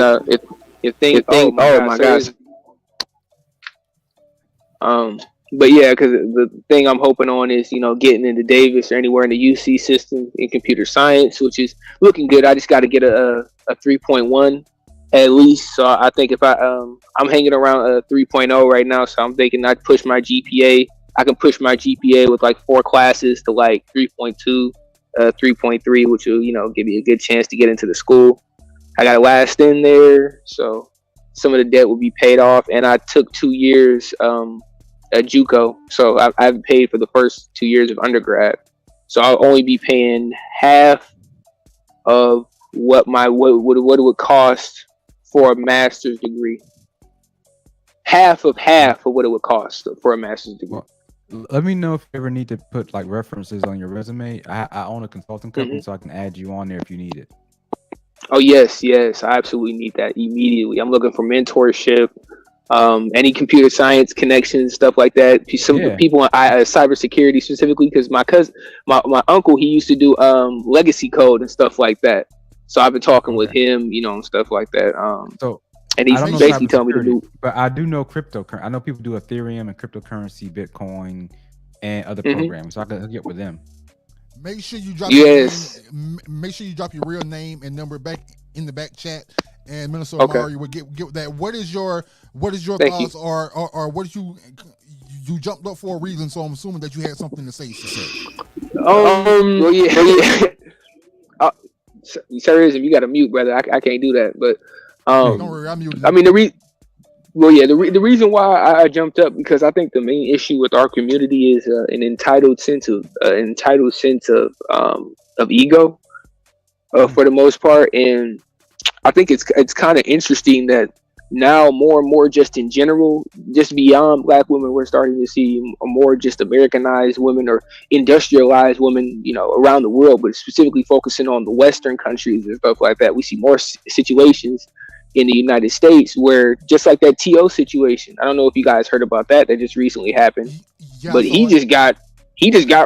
if things, oh my gosh. But yeah, because the thing I'm hoping on is getting into Davis or anywhere in the UC system in computer science, which is looking good. I just got to get a 3.1 at least. So I think if I'm hanging around a 3.0 right now, so I'm thinking I'd push my GPA. I can push my GPA with 4 classes to 3.2, 3.3, which will give me a good chance to get into the school. I got to last in there, so some of the debt will be paid off. And I took 2 years at JUCO, so I've paid for the first 2 years of undergrad. So I'll only be paying half of what it would cost for a master's degree. Half of what it would cost for a master's degree. Well, let me know if you ever need to put references on your resume. I own a consulting company, so I can add you on there if you need it. Oh yes, I absolutely need that immediately. I'm looking for mentorship, any computer science connections, stuff like that. Some people in cybersecurity specifically, because my cousin, my uncle, he used to do legacy code and stuff like that. So I've been talking with him, and stuff like that. And he's basically telling me to do. But I do know cryptocurrency. I know people do Ethereum and cryptocurrency, Bitcoin, and other programs. So I can get with them. Make sure you drop. Make sure you drop your real name and number back in the back chat, and Minnesota Mario will get that. What is your thoughts, or what did you jumped up for a reason? So I'm assuming that you had something to say. Well, yeah. Terrorism, you got to mute, brother. I can't do that, but don't worry, I'm muted. I mean, the reason why I jumped up, because I think the main issue with our community is an entitled sense of ego, for the most part, and I think it's kind of interesting that now more and more just in general, just beyond black women, we're starting to see more just Americanized women or industrialized women, you know, around the world, but specifically focusing on the Western countries and stuff like that. We see more situations in the United States where, just like that TO situation, I don't know if you guys heard about that just recently happened, Yeah, but he just got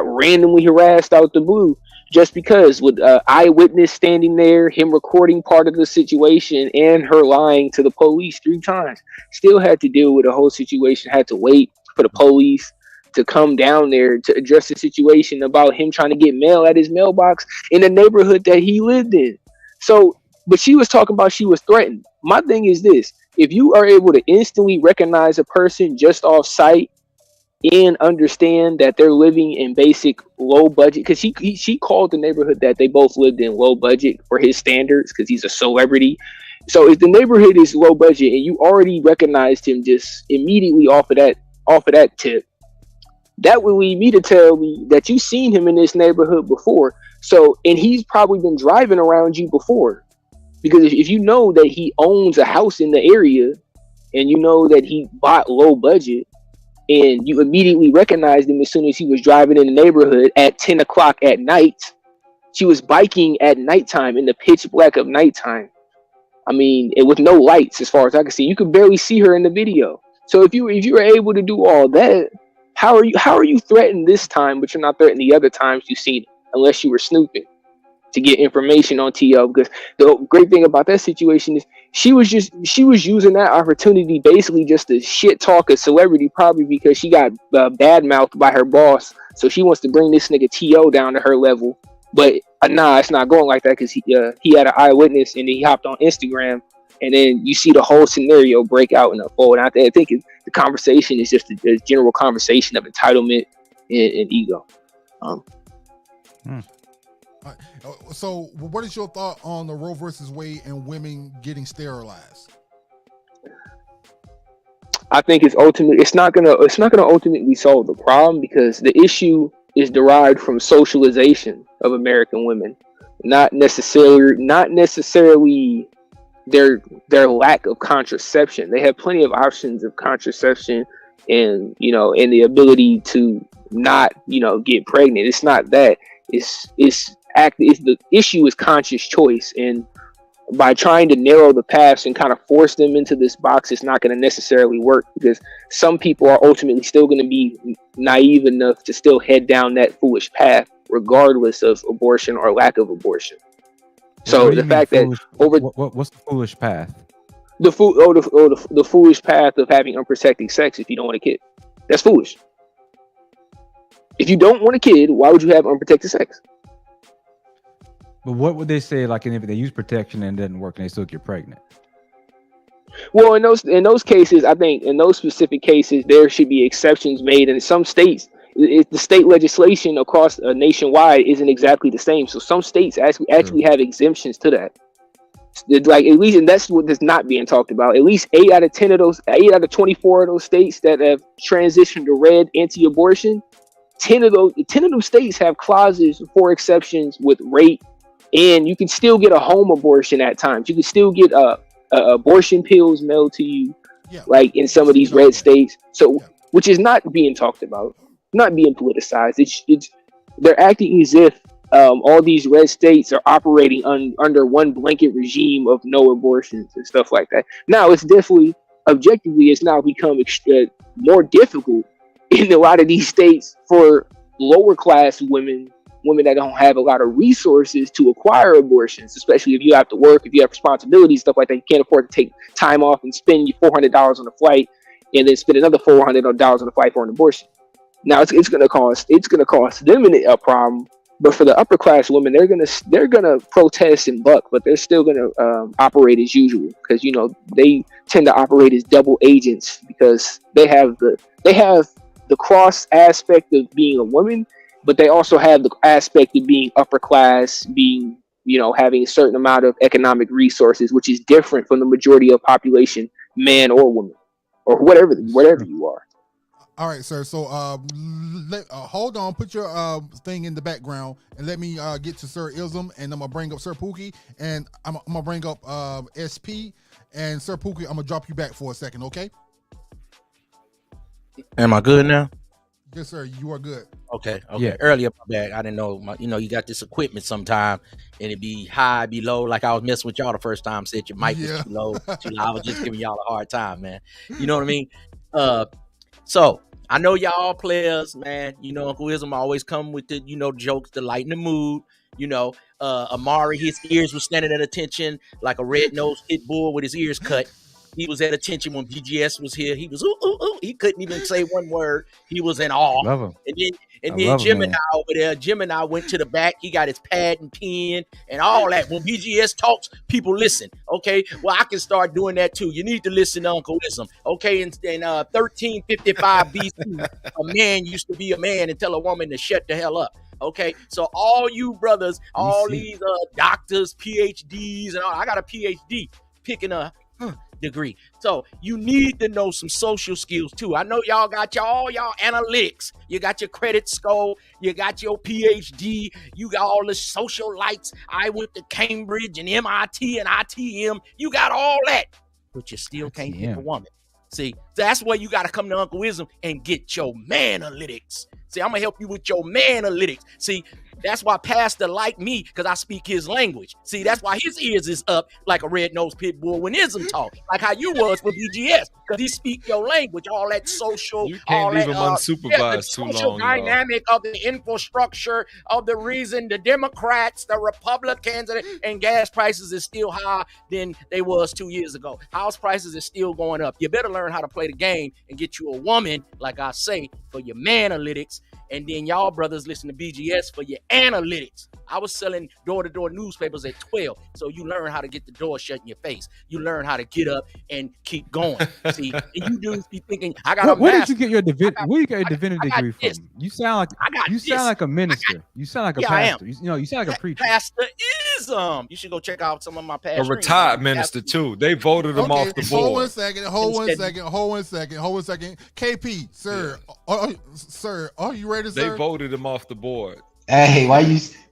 randomly harassed out the blue just because, with eyewitness standing there, him recording part of the situation, and her lying to the police 3 times. Still had to deal with the whole situation, had to wait for the police to come down there to address the situation about him trying to get mail at his mailbox in the neighborhood that he lived in. So, but she was talking about she was threatened. My thing is this: if you are able to instantly recognize a person just off sight and understand that they're living in basic low budget, because she called the neighborhood that they both lived in low budget for his standards, because he's a celebrity. So if the neighborhood is low budget and you already recognized him just immediately off of that tip, that would lead me to tell me that you've seen him in this neighborhood before. So, and he's probably been driving around you before, because if you know that he owns a house in the area and you know that he bought low budget, and you immediately recognized him as soon as he was driving in the neighborhood at 10 o'clock at night. She was biking at nighttime, in the pitch black of nighttime. I mean, and with no lights as far as I can see. You could barely see her in the video. So if you were able to do all that, how are you threatened this time, but you're not threatened the other times you've seen it, unless you were snooping to get information on TL? Because the great thing about that situation is she was using that opportunity basically just to shit talk a celebrity, probably because she got bad mouthed by her boss, so she wants to bring this nigga TO down to her level. But nah, it's not going like that, because he had an eyewitness and he hopped on Instagram, and then you see the whole scenario break out and unfold. And I think the conversation is just a general conversation of entitlement and ego. So, what is your thought on the Roe versus Wade and women getting sterilized? I think it's not gonna ultimately solve the problem, because the issue is derived from socialization of American women, not necessarily their lack of contraception. They have plenty of options of contraception, and and the ability to not get pregnant. It's not that. The issue is conscious choice, and by trying to narrow the paths and kind of force them into this box, it's not going to necessarily work, because some people are ultimately still going to be naive enough to still head down that foolish path, regardless of abortion or lack of abortion. So the fact that what's the foolish path? The foolish path of having unprotected sex if you don't want a kid. That's foolish. If you don't want a kid, why would you have unprotected sex? But what would they say, like, if they use protection and it doesn't work and they still get pregnant? Well, in those cases, I think in those specific cases, there should be exceptions made. And in some states, the state legislation across nationwide isn't exactly the same. So some states actually have exemptions to that. Like, at least, and that's what is not being talked about. At least 8 out of 24 of those states that have transitioned to red anti-abortion, 10 of those states have clauses for exceptions with rape. And you can still get a home abortion at times. You can still get abortion pills mailed to you, like in some of these red states. So, which is not being talked about, not being politicized. They're acting as if all these red states are operating under one blanket regime of no abortions and stuff like that. Now, it's definitely, objectively, it's now become more difficult in a lot of these states for lower class women that don't have a lot of resources to acquire abortions, especially if you have to work, if you have responsibilities, stuff like that. You can't afford to take time off and spend your $400 on a flight and then spend another $400 on a flight for an abortion. Now it's going to cost them a problem, but for the upper class women, they're gonna protest and buck, but they're still gonna operate as usual, because they tend to operate as double agents, because they have the cross aspect of being a woman, but they also have the aspect of being upper class, being, having a certain amount of economic resources, which is different from the majority of population, man or woman, or whatever you are. All right, sir. So hold on, put your thing in the background, and let me get to Sir Ism, and I'm gonna bring up Sir Pookie, and I'm gonna bring up SP, and Sir Pookie. I'm gonna drop you back for a second, okay? Am I good now? Yes, sir. You are good. Okay. Yeah. Earlier, my bad. I didn't know. You got this equipment sometime, and it be high, be low. Like I was messing with y'all the first time. Said your mic was too low, too loud. I was just giving y'all a hard time, man. You know what I mean? So I know y'all players, man. Uncle Ism always come with the jokes to lighten the mood. Amari, his ears were standing at attention like a red-nosed pit bull with his ears cut. He was at attention when BGS was here. He was ooh, ooh, ooh. He couldn't even say one word. He was in awe. Love him. And then Jim and I over there. Jim and I went to the back. He got his pad and pen and all that. When BGS talks, people listen. Okay. Well, I can start doing that too. You need to listen to Uncle Ism. Okay. In 1355 BC, a man used to be a man and tell a woman to shut the hell up. Okay, so all you brothers, all these doctors, PhDs, and all, I got a PhD picking a degree. So you need to know some social skills too. I know y'all got all y'all analytics. You got your credit score. You got your PhD. You got all the social lights. I went to Cambridge and MIT and ITM. You got all that, but you still can't pick a woman. See, that's where you got to come to Uncle Ism and get your man-alytics. See, I'm going to help you with your man-alytics. See, that's why Pastor like me, because I speak his language. See, that's why his ears is up like a red-nosed pit bull when Ism talk, like how you was with BGS, because he speak your language, all that social, you can't all leave that, him unsupervised the too social long. Dynamic of the infrastructure of the reason the Democrats, the Republicans, and gas prices is still higher than they was 2 years ago. House prices is still going up. You better learn how to play the game and get you a woman, like I say, for your man-alytics. And then y'all brothers listen to BGS for your analytics. I was selling door-to-door newspapers at 12. So you learn how to get the door shut in your face. You learn how to get up and keep going. See, and you dudes be thinking, I got where did you get your divinity degree from? You sound like a minister. You sound like a pastor. You sound like a preacher. Pastor Ism. You should go check out some of my past. A retired minister too. They voted him off the board. Hold one second. KP, sir. Sir, are you ready, sir? They voted him off the board. Hey, why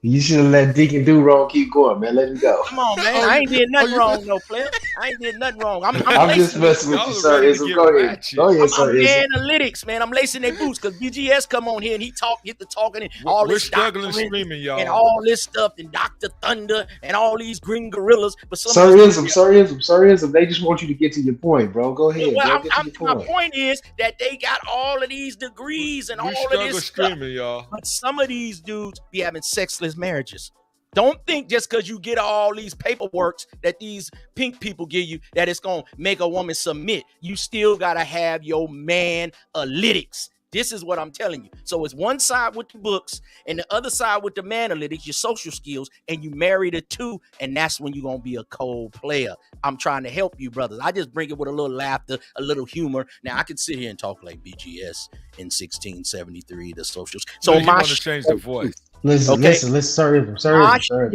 you should have let Deacon do wrong keep going, man. Let him go. Come on, man. I ain't did nothing wrong, no player. I ain't did nothing wrong. I'm just messing with you, sir. Go ahead. I'm analytics, man. I'm lacing their boots because BGS come on here and he get to talking and all this. We're struggling screaming, y'all. And all this stuff and Dr. Thunder and all these green gorillas. But Sir Ism. They just want you to get to your point, bro. Go ahead. Well, my point is that they got all of these degrees and all of this stuff. Y'all. But some of these dudes be having sexless marriages. Don't think just because you get all these paperworks that these pink people give you that it's going to make a woman submit. You still got to have your man-alytics. This is what I'm telling you. So it's one side with the books and the other side with the man-alytics, your social skills, and you marry the two, and that's when you're going to be a cold player. I'm trying to help you, brothers. I just bring it with a little laughter, a little humor. Now, I can sit here and talk like BGS in 1673, the socials. So I want to change the voice. Listen, sorry.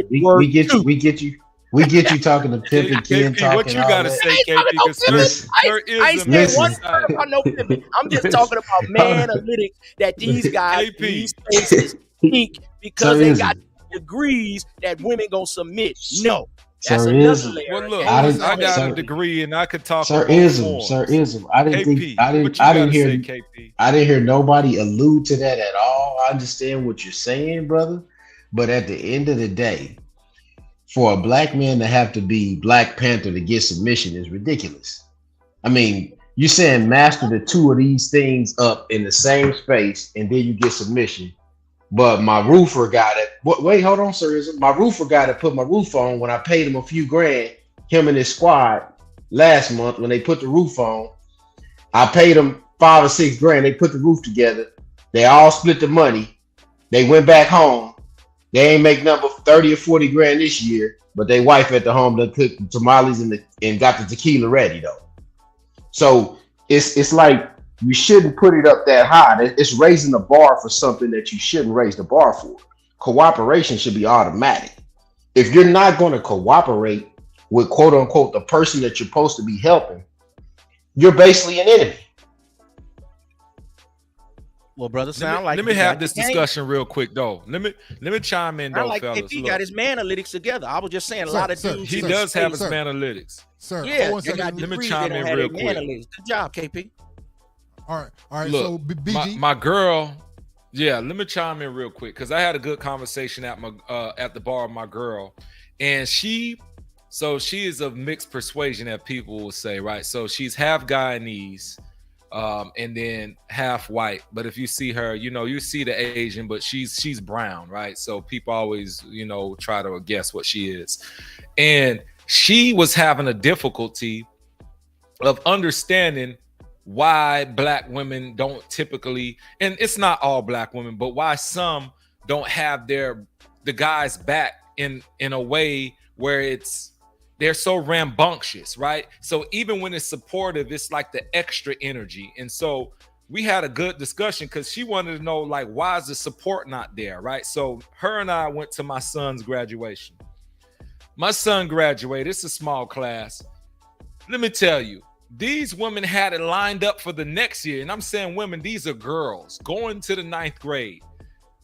We get you talking to Pip and Ken talking. What you gotta say, KP? I ain't saying one word about no pimping. I'm just talking about man-alytics that these guys, these spaces speak because they got degrees that women gonna submit. No. That's another layer. Well, look, I got a degree and I could talk. Sir Ism. I didn't hear nobody allude to that at all. I understand what you're saying, brother. But at the end of the day, for a black man to have to be Black Panther to get submission is ridiculous. I mean, you're saying master the two of these things up in the same space and then you get submission. But my roofer got it. Wait, hold on, sir. My roofer got to put my roof on when I paid him a few grand, him and his squad last month when they put the roof on. I paid them $5 or $6 grand. They put the roof together. They all split the money. They went back home. They ain't make number 30 or 40 grand this year, but they wife at the home that cooked the tamales and got the tequila ready though. So it's like, you shouldn't put it up that high. It's raising the bar for something that you shouldn't raise the bar for. Cooperation should be automatic. If you're not going to cooperate with quote unquote the person that you're supposed to be helping, you're basically an enemy. Well, brother, sound like let me have this discussion real quick though. Let me chime in though, like fellas. KP got his analytics together. I was just saying a lot of dudes. He does have his analytics. Sir, yeah, let me chime in real quick. Good job, KP. All right. Look, so BG, my girl. Yeah, let me chime in real quick because I had a good conversation at the bar with my girl, and she is of mixed persuasion, that people will say, right? So she's half Guyanese, and then half white. But if you see her, you see the Asian, but she's brown, right? So people always, try to guess what she is. And she was having a difficulty of understanding why black women don't typically, and it's not all black women, but why some don't have the guys back in a way where they're so rambunctious, right? So even when it's supportive, it's like the extra energy. And so we had a good discussion because she wanted to know, like, why is the support not there, right? So her and I went to my son's graduation. My son graduated. It's a small class. Let me tell you, these women had it lined up for the next year. And I'm saying women, these are girls going to the 9th grade.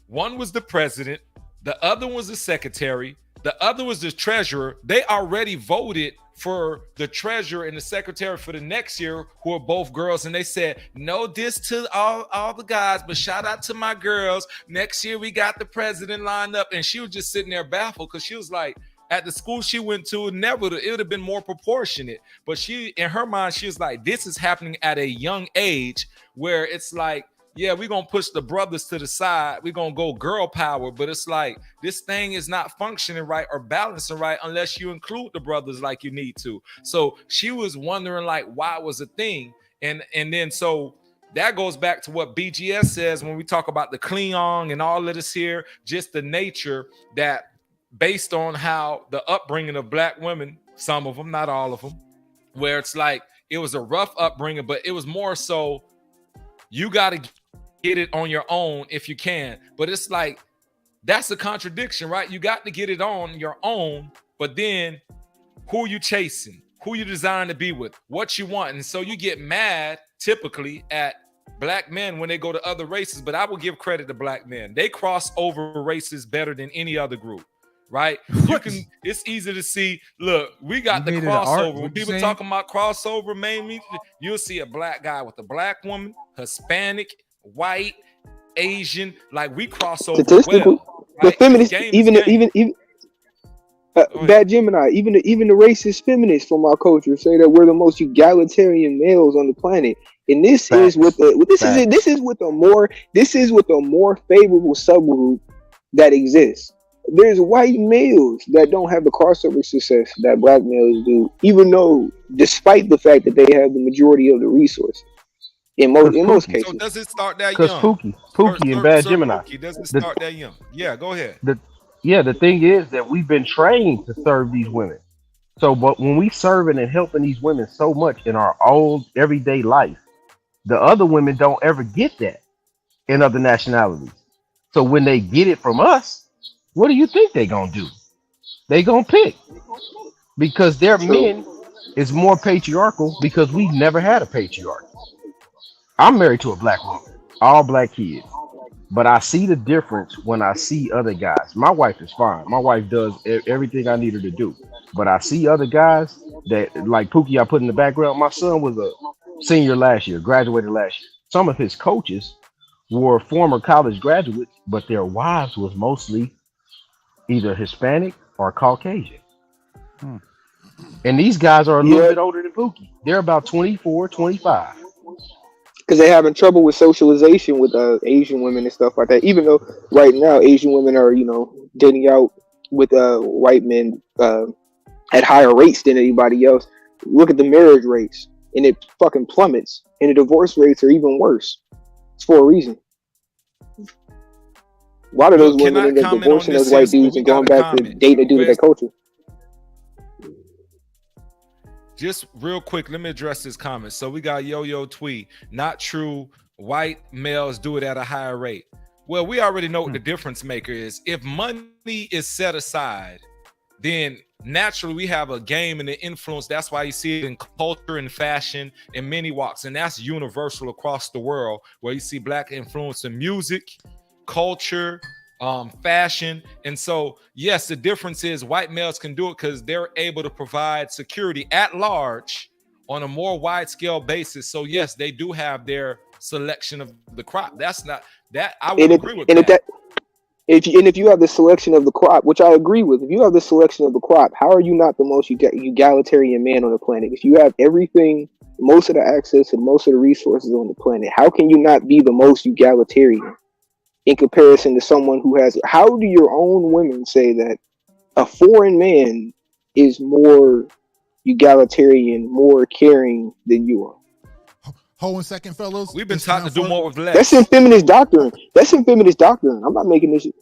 One was the president. The other was the secretary. The other was the treasurer. They already voted for the treasurer and the secretary for the next year, who are both girls. And they said, no diss to all the guys, but shout out to my girls. Next year, we got the president lined up. And she was just sitting there baffled because she was like, at the school she went to, it would have been more proportionate. But she, in her mind, she was like, this is happening at a young age where it's like, yeah, we're going to push the brothers to the side. We're going to go girl power. But it's like, this thing is not functioning right or balancing right unless you include the brothers like you need to. So she was wondering, like, why it was a thing. And then so that goes back to what BGS says when we talk about the Klingon and all of this here, just the nature that, based on how the upbringing of black women, some of them, not all of them, where it's like it was a rough upbringing, but it was more so you got to get it on your own if you can. But it's like that's a contradiction, right? You got to get it on your own, but then who you chasing, who you designed to be with, what you want. And so you get mad typically at black men when they go to other races, but I will give credit to black men. They cross over races better than any other group. Right? It's easy to see. Look, we got the crossover. When people talking about crossover, mainly, you'll see a black guy with a black woman, Hispanic, white, Asian. Like, we cross over well. Right? The feminists, even Bad Gemini, even the racist feminists from our culture say that we're the most egalitarian males on the planet. And this is with a more favorable subgroup that exists. There's white males that don't have the crossover success that black males do, even though, despite the fact that they have the majority of the resources. In most cases. So does it start that young? Because Pookie and Bad Gemini. Pookie, does it start that young? Yeah, go ahead. The thing is that we've been trained to serve these women. So, but when we serving and helping these women so much in our old everyday life, the other women don't ever get that in other nationalities. So when they get it from us, what do you think they gonna do? They gonna pick because their men is more patriarchal because we've never had a patriarch. I'm married to a black woman, all black kids, but I see the difference when I see other guys. My wife is fine. My wife does everything I need her to do, but I see other guys that, like Pookie I put in the background. My son was a senior last year, graduated last year. Some of his coaches were former college graduates, but their wives was mostly either Hispanic or Caucasian. And these guys are a little bit older than Pookie. They're about 24, 25. Because they're having trouble with socialization with Asian women and stuff like that. Even though right now Asian women are, dating out with white men at higher rates than anybody else. Look at the marriage rates, and it fucking plummets. And the divorce rates are even worse. It's for a reason. A lot of those women end up divorcing those white dudes and going back to dating a dude with their culture. Just real quick, let me address this comment. So we got Yo-Yo Tweet. Not true. White males do it at a higher rate. Well, we already know what the difference maker is. If money is set aside, then naturally we have a game and an influence. That's why you see it in culture and fashion in many walks, and that's universal across the world, where you see Black influence in music, culture, fashion. And so yes, the difference is white males can do it because they're able to provide security at large on a more wide scale basis. So yes, they do have their selection of the crop. That's not that I would agree with that. If you have the selection of the crop, which I agree with, if you have the selection of the crop, how are you not the most egalitarian man on the planet? If you have everything, most of the access and most of the resources on the planet, how can you not be the most egalitarian in comparison to someone who has? How do your own women say that a foreign man is more egalitarian, more caring than you are? Hold on a second, fellas. We've been taught to do more with less. That's in feminist doctrine. I'm not making this up.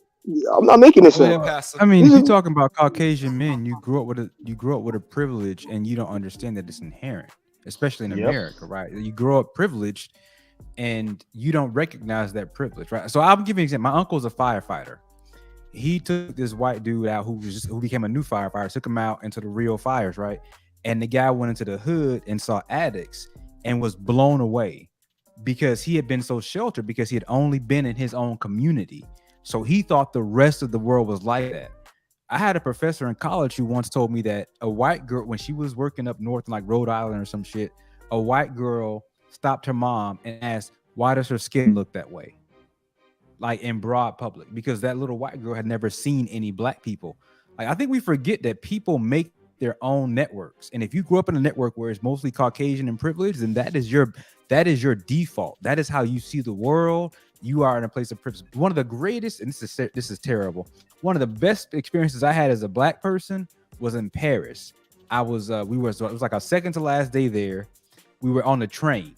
I mean, if you're talking about Caucasian men, you grew up with a privilege, and you don't understand that it's inherent, especially in America, right? You grow up privileged, and you don't recognize that privilege, right? So I'll give you an example. My uncle's a firefighter. He took this white dude out who became a new firefighter, took him out into the real fires, right? And the guy went into the hood and saw addicts and was blown away because he had been so sheltered, because he had only been in his own community. So he thought the rest of the world was like that. I had a professor in college who once told me that a white girl, when she was working up north in like Rhode Island or some shit, a white girl stopped her mom and asked, why does her skin look that way? Like in broad public, because that little white girl had never seen any Black people. Like, I think we forget that people make their own networks, and if you grew up in a network where it's mostly Caucasian and privileged, then that is your default. That is how you see the world. You are in a place of privilege. One of the greatest, and this is terrible, one of the best experiences I had as a Black person was in Paris. It was like our second to last day there. We were on the train,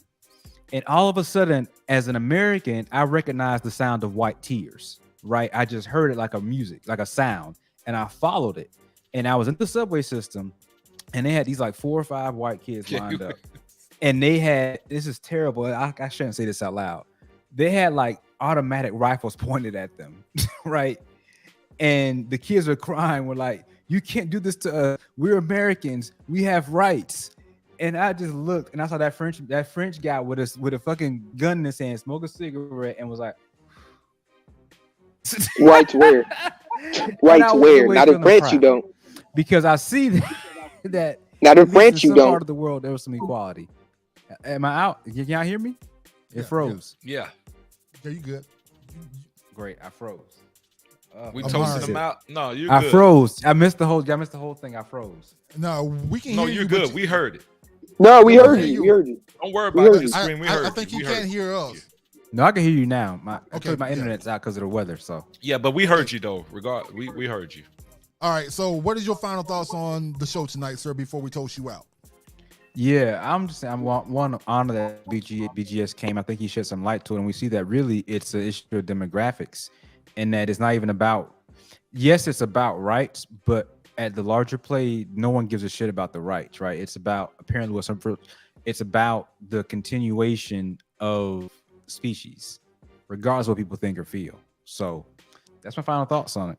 and all of a sudden, as an American, I recognized the sound of white tears. Right, I just heard it like a music, like a sound, and I followed it. And I was in the subway system, and they had these like 4 or 5 white kids lined up, and they had, this is terrible, I shouldn't say this out loud, they had like automatic rifles pointed at them, right? And the kids are crying, we're like, you can't do this to us, we're Americans, we have rights. And I just looked, and I saw that French guy with a fucking gun in his hand, smoke a cigarette, and was like, Whites where? Whites where? Not in France, you don't. Because I see that not in France, you don't. Part of the world there was some equality. Am I out? Can y'all hear me? It froze. Yeah. Yeah, you good? Great. I froze. We toasted them out. No, you. I froze. I missed the whole thing. I froze. No, we can. No, hear you're you, good. We heard it. No, we heard you. We heard you. Don't worry about the screen. We heard. I think you can't hear us. No, I can hear you now. My internet's out because of the weather. So yeah, but we heard you though. We heard you. All right. So, what is your final thoughts on the show tonight, sir? Before we toast you out. Yeah, I want to honor that BGS came. I think he shed some light to it, and we see that really it's an issue of demographics, and that it's not even about. Yes, it's about rights, but at the larger play, no one gives a shit about the rights, right? It's about apparently it's about the continuation of species, regardless of what people think or feel. So that's my final thoughts on it.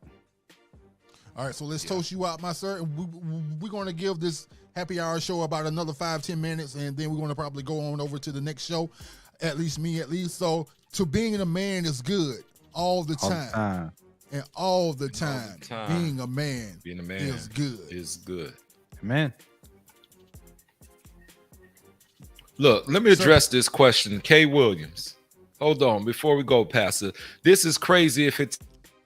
All right, so let's toast you out, my sir. We're going to give this happy hour show about another 5-10 minutes, and then we're going to probably go on over to the next show. At least me. So to being a man is good all the time. And all the time, being a man is good. Man. Look, let me address this question. Kay Williams. Hold on, before we go, Pastor. This is crazy. If it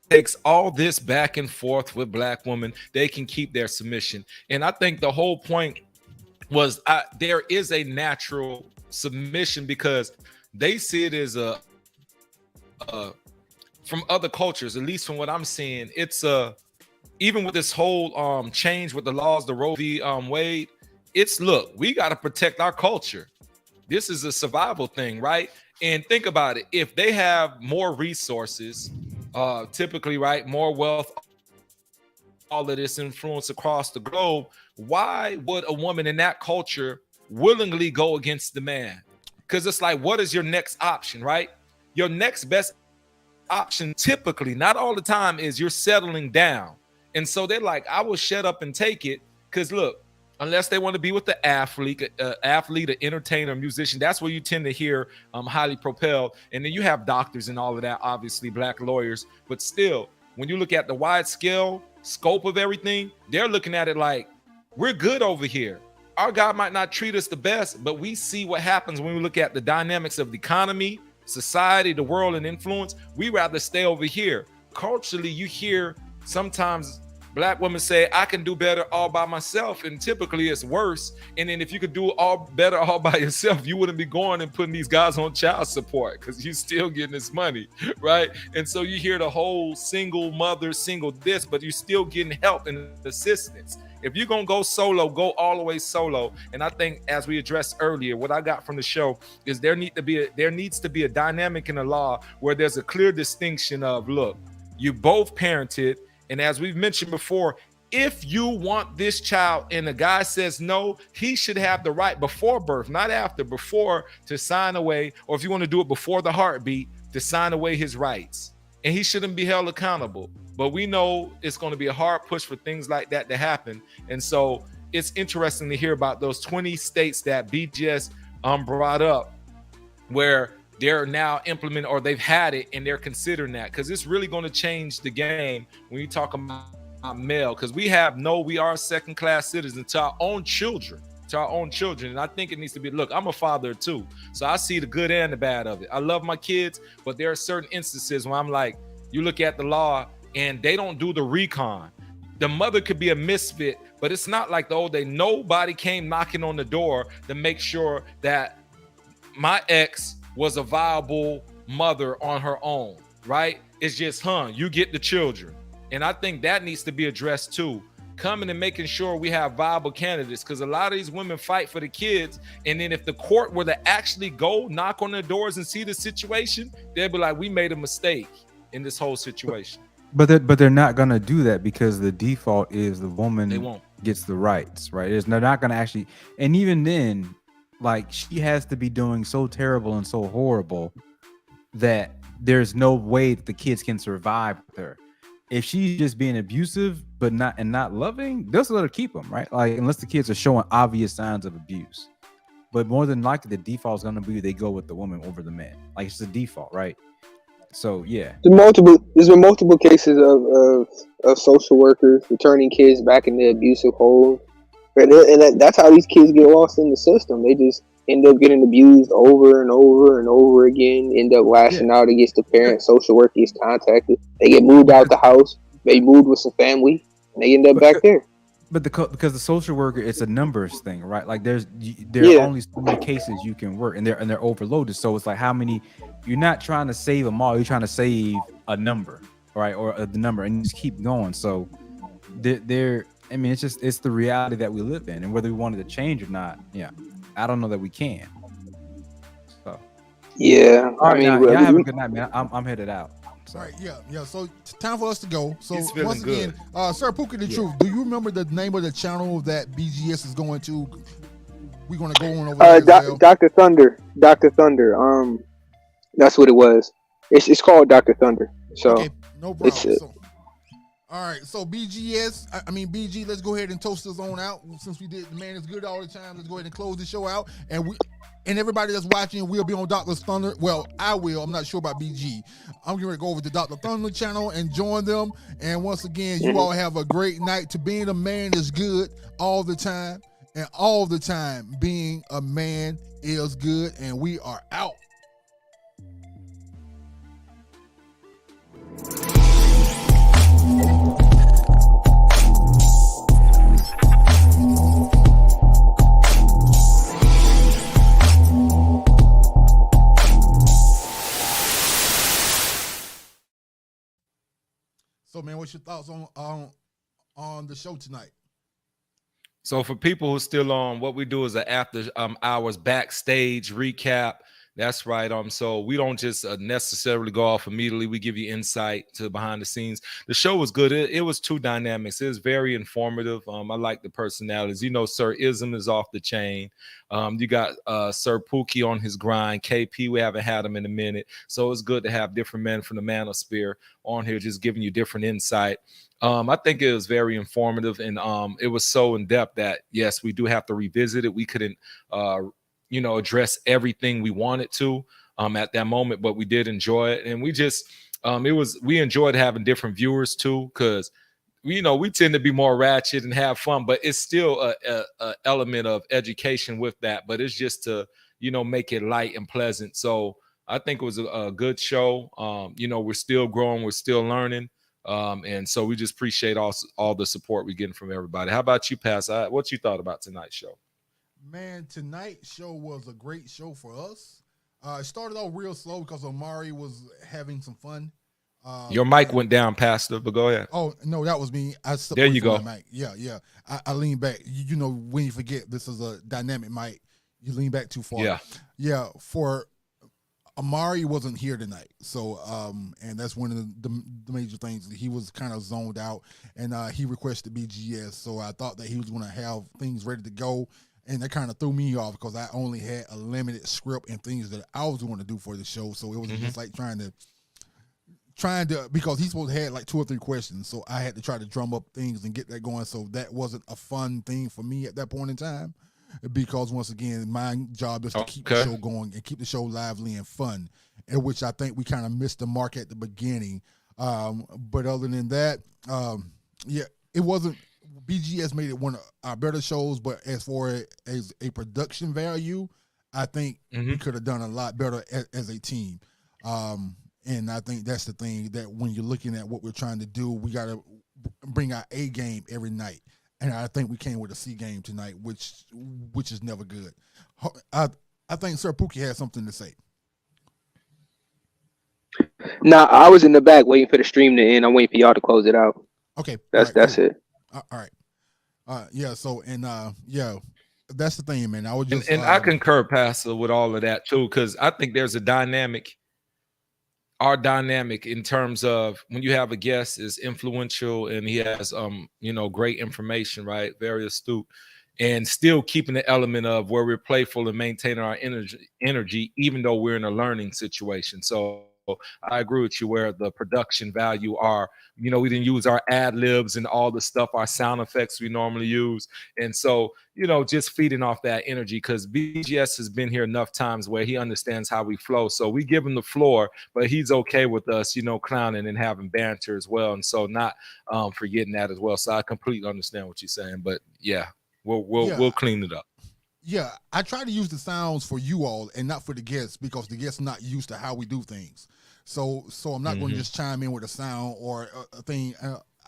takes all this back and forth with Black women, they can keep their submission. And I think the whole point was there is a natural submission because they see it as a from other cultures, at least from what I'm seeing, it's even with this whole change with the laws, the Roe v. Wade, it's look, we got to protect our culture. This is a survival thing, right? And think about it. If they have more resources, typically, right, more wealth, all of this influence across the globe, why would a woman in that culture willingly go against the man? Because it's like, what is your next option, right? Your next best option, typically, not all the time, is you're settling down And so they're like, I will shut up and take it. Because look, unless they want to be with the athlete, an entertainer, musician, that's where you tend to hear highly propelled. And then you have doctors and all of that, obviously black lawyers. But still, when you look at the wide scale scope of everything, they're looking at it like, we're good over here. Our God might not treat us the best, but we see what happens when we look at the dynamics of the economy, society, the world, and influence. We rather stay over here. Culturally, you hear sometimes Black women say, I can do better all by myself, and typically it's worse. And then if you could do all better all by yourself, you wouldn't be going and putting these guys on child support because you're still getting this money, right? And so you hear the whole single mother, single this, but you're still getting help and assistance. If you're going to go solo, go all the way solo. And I think, as we addressed earlier, what I got from the show is there needs to be a dynamic in the law where there's a clear distinction of, look, you both parented. And as we've mentioned before, if you want this child and the guy says no, he should have the right before birth, not after, before, to sign away, or if you want to do it before the heartbeat, to sign away his rights. And he shouldn't be held accountable. But we know it's going to be a hard push for things like that to happen. And so it's interesting to hear about those 20 states that BGS brought up where they're now implementing, or they've had it and they're considering that, because it's really going to change the game when you talk about male, because we are second-class citizens to our own children. And I think it needs to be, look, I'm a father too, so I see the good and the bad of it. I love my kids, but there are certain instances where I'm like, you look at the law and they don't do the recon. The mother could be a misfit, but it's not like the old day. Nobody came knocking on the door to make sure that my ex was a viable mother on her own, right? It's just, you get the children. And I think that needs to be addressed too. Coming and making sure we have viable candidates, because a lot of these women fight for the kids. And then if the court were to actually go knock on their doors and see the situation, they'll be like, we made a mistake in this whole situation. But they're not going to do that, because the default is the woman gets the rights, right? They're not going to actually, and even then, like, she has to be doing so terrible and so horrible that there's no way that the kids can survive with her. If she's just being abusive but not loving, they'll let her keep them, right? Like, unless the kids are showing obvious signs of abuse. But more than likely, the default is going to be they go with the woman over the man. Like, it's the default, right? So yeah, there's been multiple cases of social workers returning kids back in the abusive hole. And that's how these kids get lost in the system. They just end up getting abused over and over and over again, end up lashing out against the parents. Social work gets contacted. They get moved out the house. They moved with some family, and they end up back there. But because the social worker, it's a numbers thing, right? Like there are only so many cases you can work, and they're overloaded. So it's like, how many? You're not trying to save them all. You're trying to save a number, right? Or the number, and just keep going. So I mean, it's the reality that we live in, and whether we wanted to change or not, I don't know that we can. So yeah, all right, y'all have a good night, man. I'm headed out. So. All right, yeah. So time for us to go. So He's feeling once again, Sir Pookie the Truth, do you remember the name of the channel that BGS is going to? We're going to go on over there as well. Dr. Thunder. That's what it was. It's called Dr. Thunder. So okay, no problem. All right, so BGS, BG, let's go ahead and toast us on out. Since we did the man is good all the time, let's go ahead and close the show out. And everybody that's watching, we'll be on Dr. Thunder. Well, I will. I'm not sure about BG. I'm going to go over to Dr. Thunder channel and join them. And once again, you all have a great night. To being a man is good all the time. And all the time, being a man is good. And we are out. So, man, what's your thoughts on the show tonight? So for people who are still on, what we do is an after hours backstage recap, That's right. So we don't just necessarily go off immediately. We give you insight to behind the scenes. The show was good. It was two dynamics. It was very informative. I like the personalities. Sir Ism is off the chain. You got Sir Pookie on his grind. KP, we haven't had him in a minute. So it's good to have different men from the Manosphere on here, just giving you different insight. I think it was very informative, and it was so in depth that yes, we do have to revisit it. We couldn't address everything we wanted to at that moment, but we did enjoy it. And we just we enjoyed having different viewers too, because we tend to be more ratchet and have fun, but it's still a element of education with that, but it's just to make it light and pleasant. So I think it was a good show. We're still growing, we're still learning, and so we just appreciate all the support we're getting from everybody. How about you, Pass? What you thought about tonight's show? Man, tonight's show was a great show for us. It started off real slow because Omari was having some fun. Your mic went down, Pastor, but go ahead. Oh, no, that was me. There you go. Mic. Yeah. I leaned back. When you forget this is a dynamic mic, you lean back too far. Yeah. For Amari wasn't here tonight, so and that's one of the major things. He was kind of zoned out, and he requested BGS, so I thought that he was going to have things ready to go. And that kind of threw me off because I only had a limited script and things that I was going to do for the show. So it was just like trying to, because he's supposed to have like 2 or 3 questions. So I had to try to drum up things and get that going. So that wasn't a fun thing for me at that point in time, because once again, my job is to keep the show going and keep the show lively and fun, in which I think we kind of missed the mark at the beginning. But other than that, it wasn't. BGS made it one of our better shows, but as far as a production value, I think we could have done a lot better as a team. And I think that's the thing, that when you're looking at what we're trying to do, we got to bring our A game every night. And I think we came with a C game tonight, which is never good. I think Sir Pookie had something to say. Nah, I was in the back waiting for the stream to end. I'm waiting for y'all to close it out. Okay. That's cool. it. All right. So that's the thing, man. I would just and I concur, Pastor, with all of that too, because I think there's a dynamic. Our dynamic in terms of when you have a guest is influential and he has great information, right? Very astute, and still keeping the element of where we're playful and maintaining our energy, even though we're in a learning situation. So I agree with you where the production value are, we didn't use our ad libs and all the stuff, our sound effects we normally use. And so, just feeding off that energy, because BGS has been here enough times where he understands how we flow. So we give him the floor, but he's okay with us, clowning and having banter as well. And so not forgetting that as well. So I completely understand what you're saying, but we'll clean it up. Yeah, I try to use the sounds for you all and not for the guests, because the guests are not used to how we do things. So I'm not going to just chime in with a sound or a thing.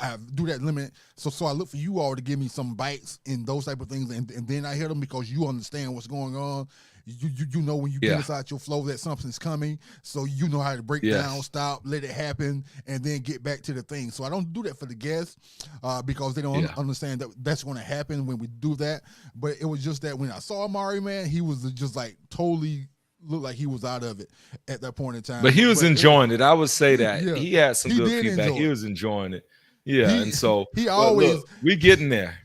I do that limit. So I look for you all to give me some bites and those type of things, and then I hit them because you understand what's going on. You know when you get inside your flow that something's coming, so you know how to break down, stop, let it happen, and then get back to the thing. So I don't do that for the guests because they don't understand that that's going to happen when we do that. But it was just that when I saw Amari, man, he was just like totally looked like he was out of it at that point in time. But he was enjoying it. I would say that he had some good feedback. He was enjoying it. Yeah, and so he always we getting there.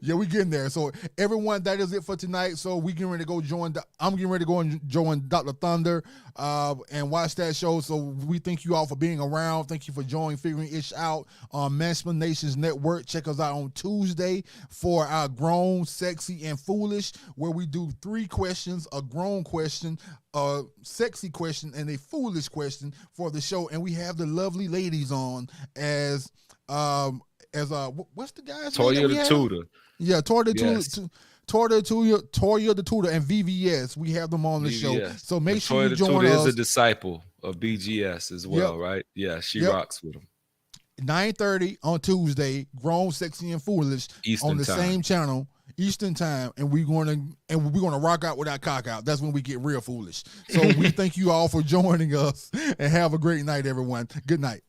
Yeah, we getting there. So everyone, that is it for tonight. So we getting ready to go join. I'm getting ready to go and join Dr. Thunder and watch that show. So we thank you all for being around. Thank you for joining Figuring Ish Out on Mansplain Nations Network. Check us out on Tuesday for our Grown, Sexy, and Foolish, where we do 3 questions: a grown question, a sexy question, and a foolish question for the show. And we have the lovely ladies on as what's the guy's name? Toya the Tutor. Yeah, Toya the Tutor, and VVS. We have them on the show. So make sure you join us. Toya the Tutor is a disciple of BGS as well, right? Yeah, she rocks with them. 9:30 on Tuesday, Grown, Sexy, and Foolish Eastern on the time. same channel, Eastern time, and we're gonna rock out with our cock out. That's when we get real foolish. So we thank you all for joining us, and have a great night, everyone. Good night.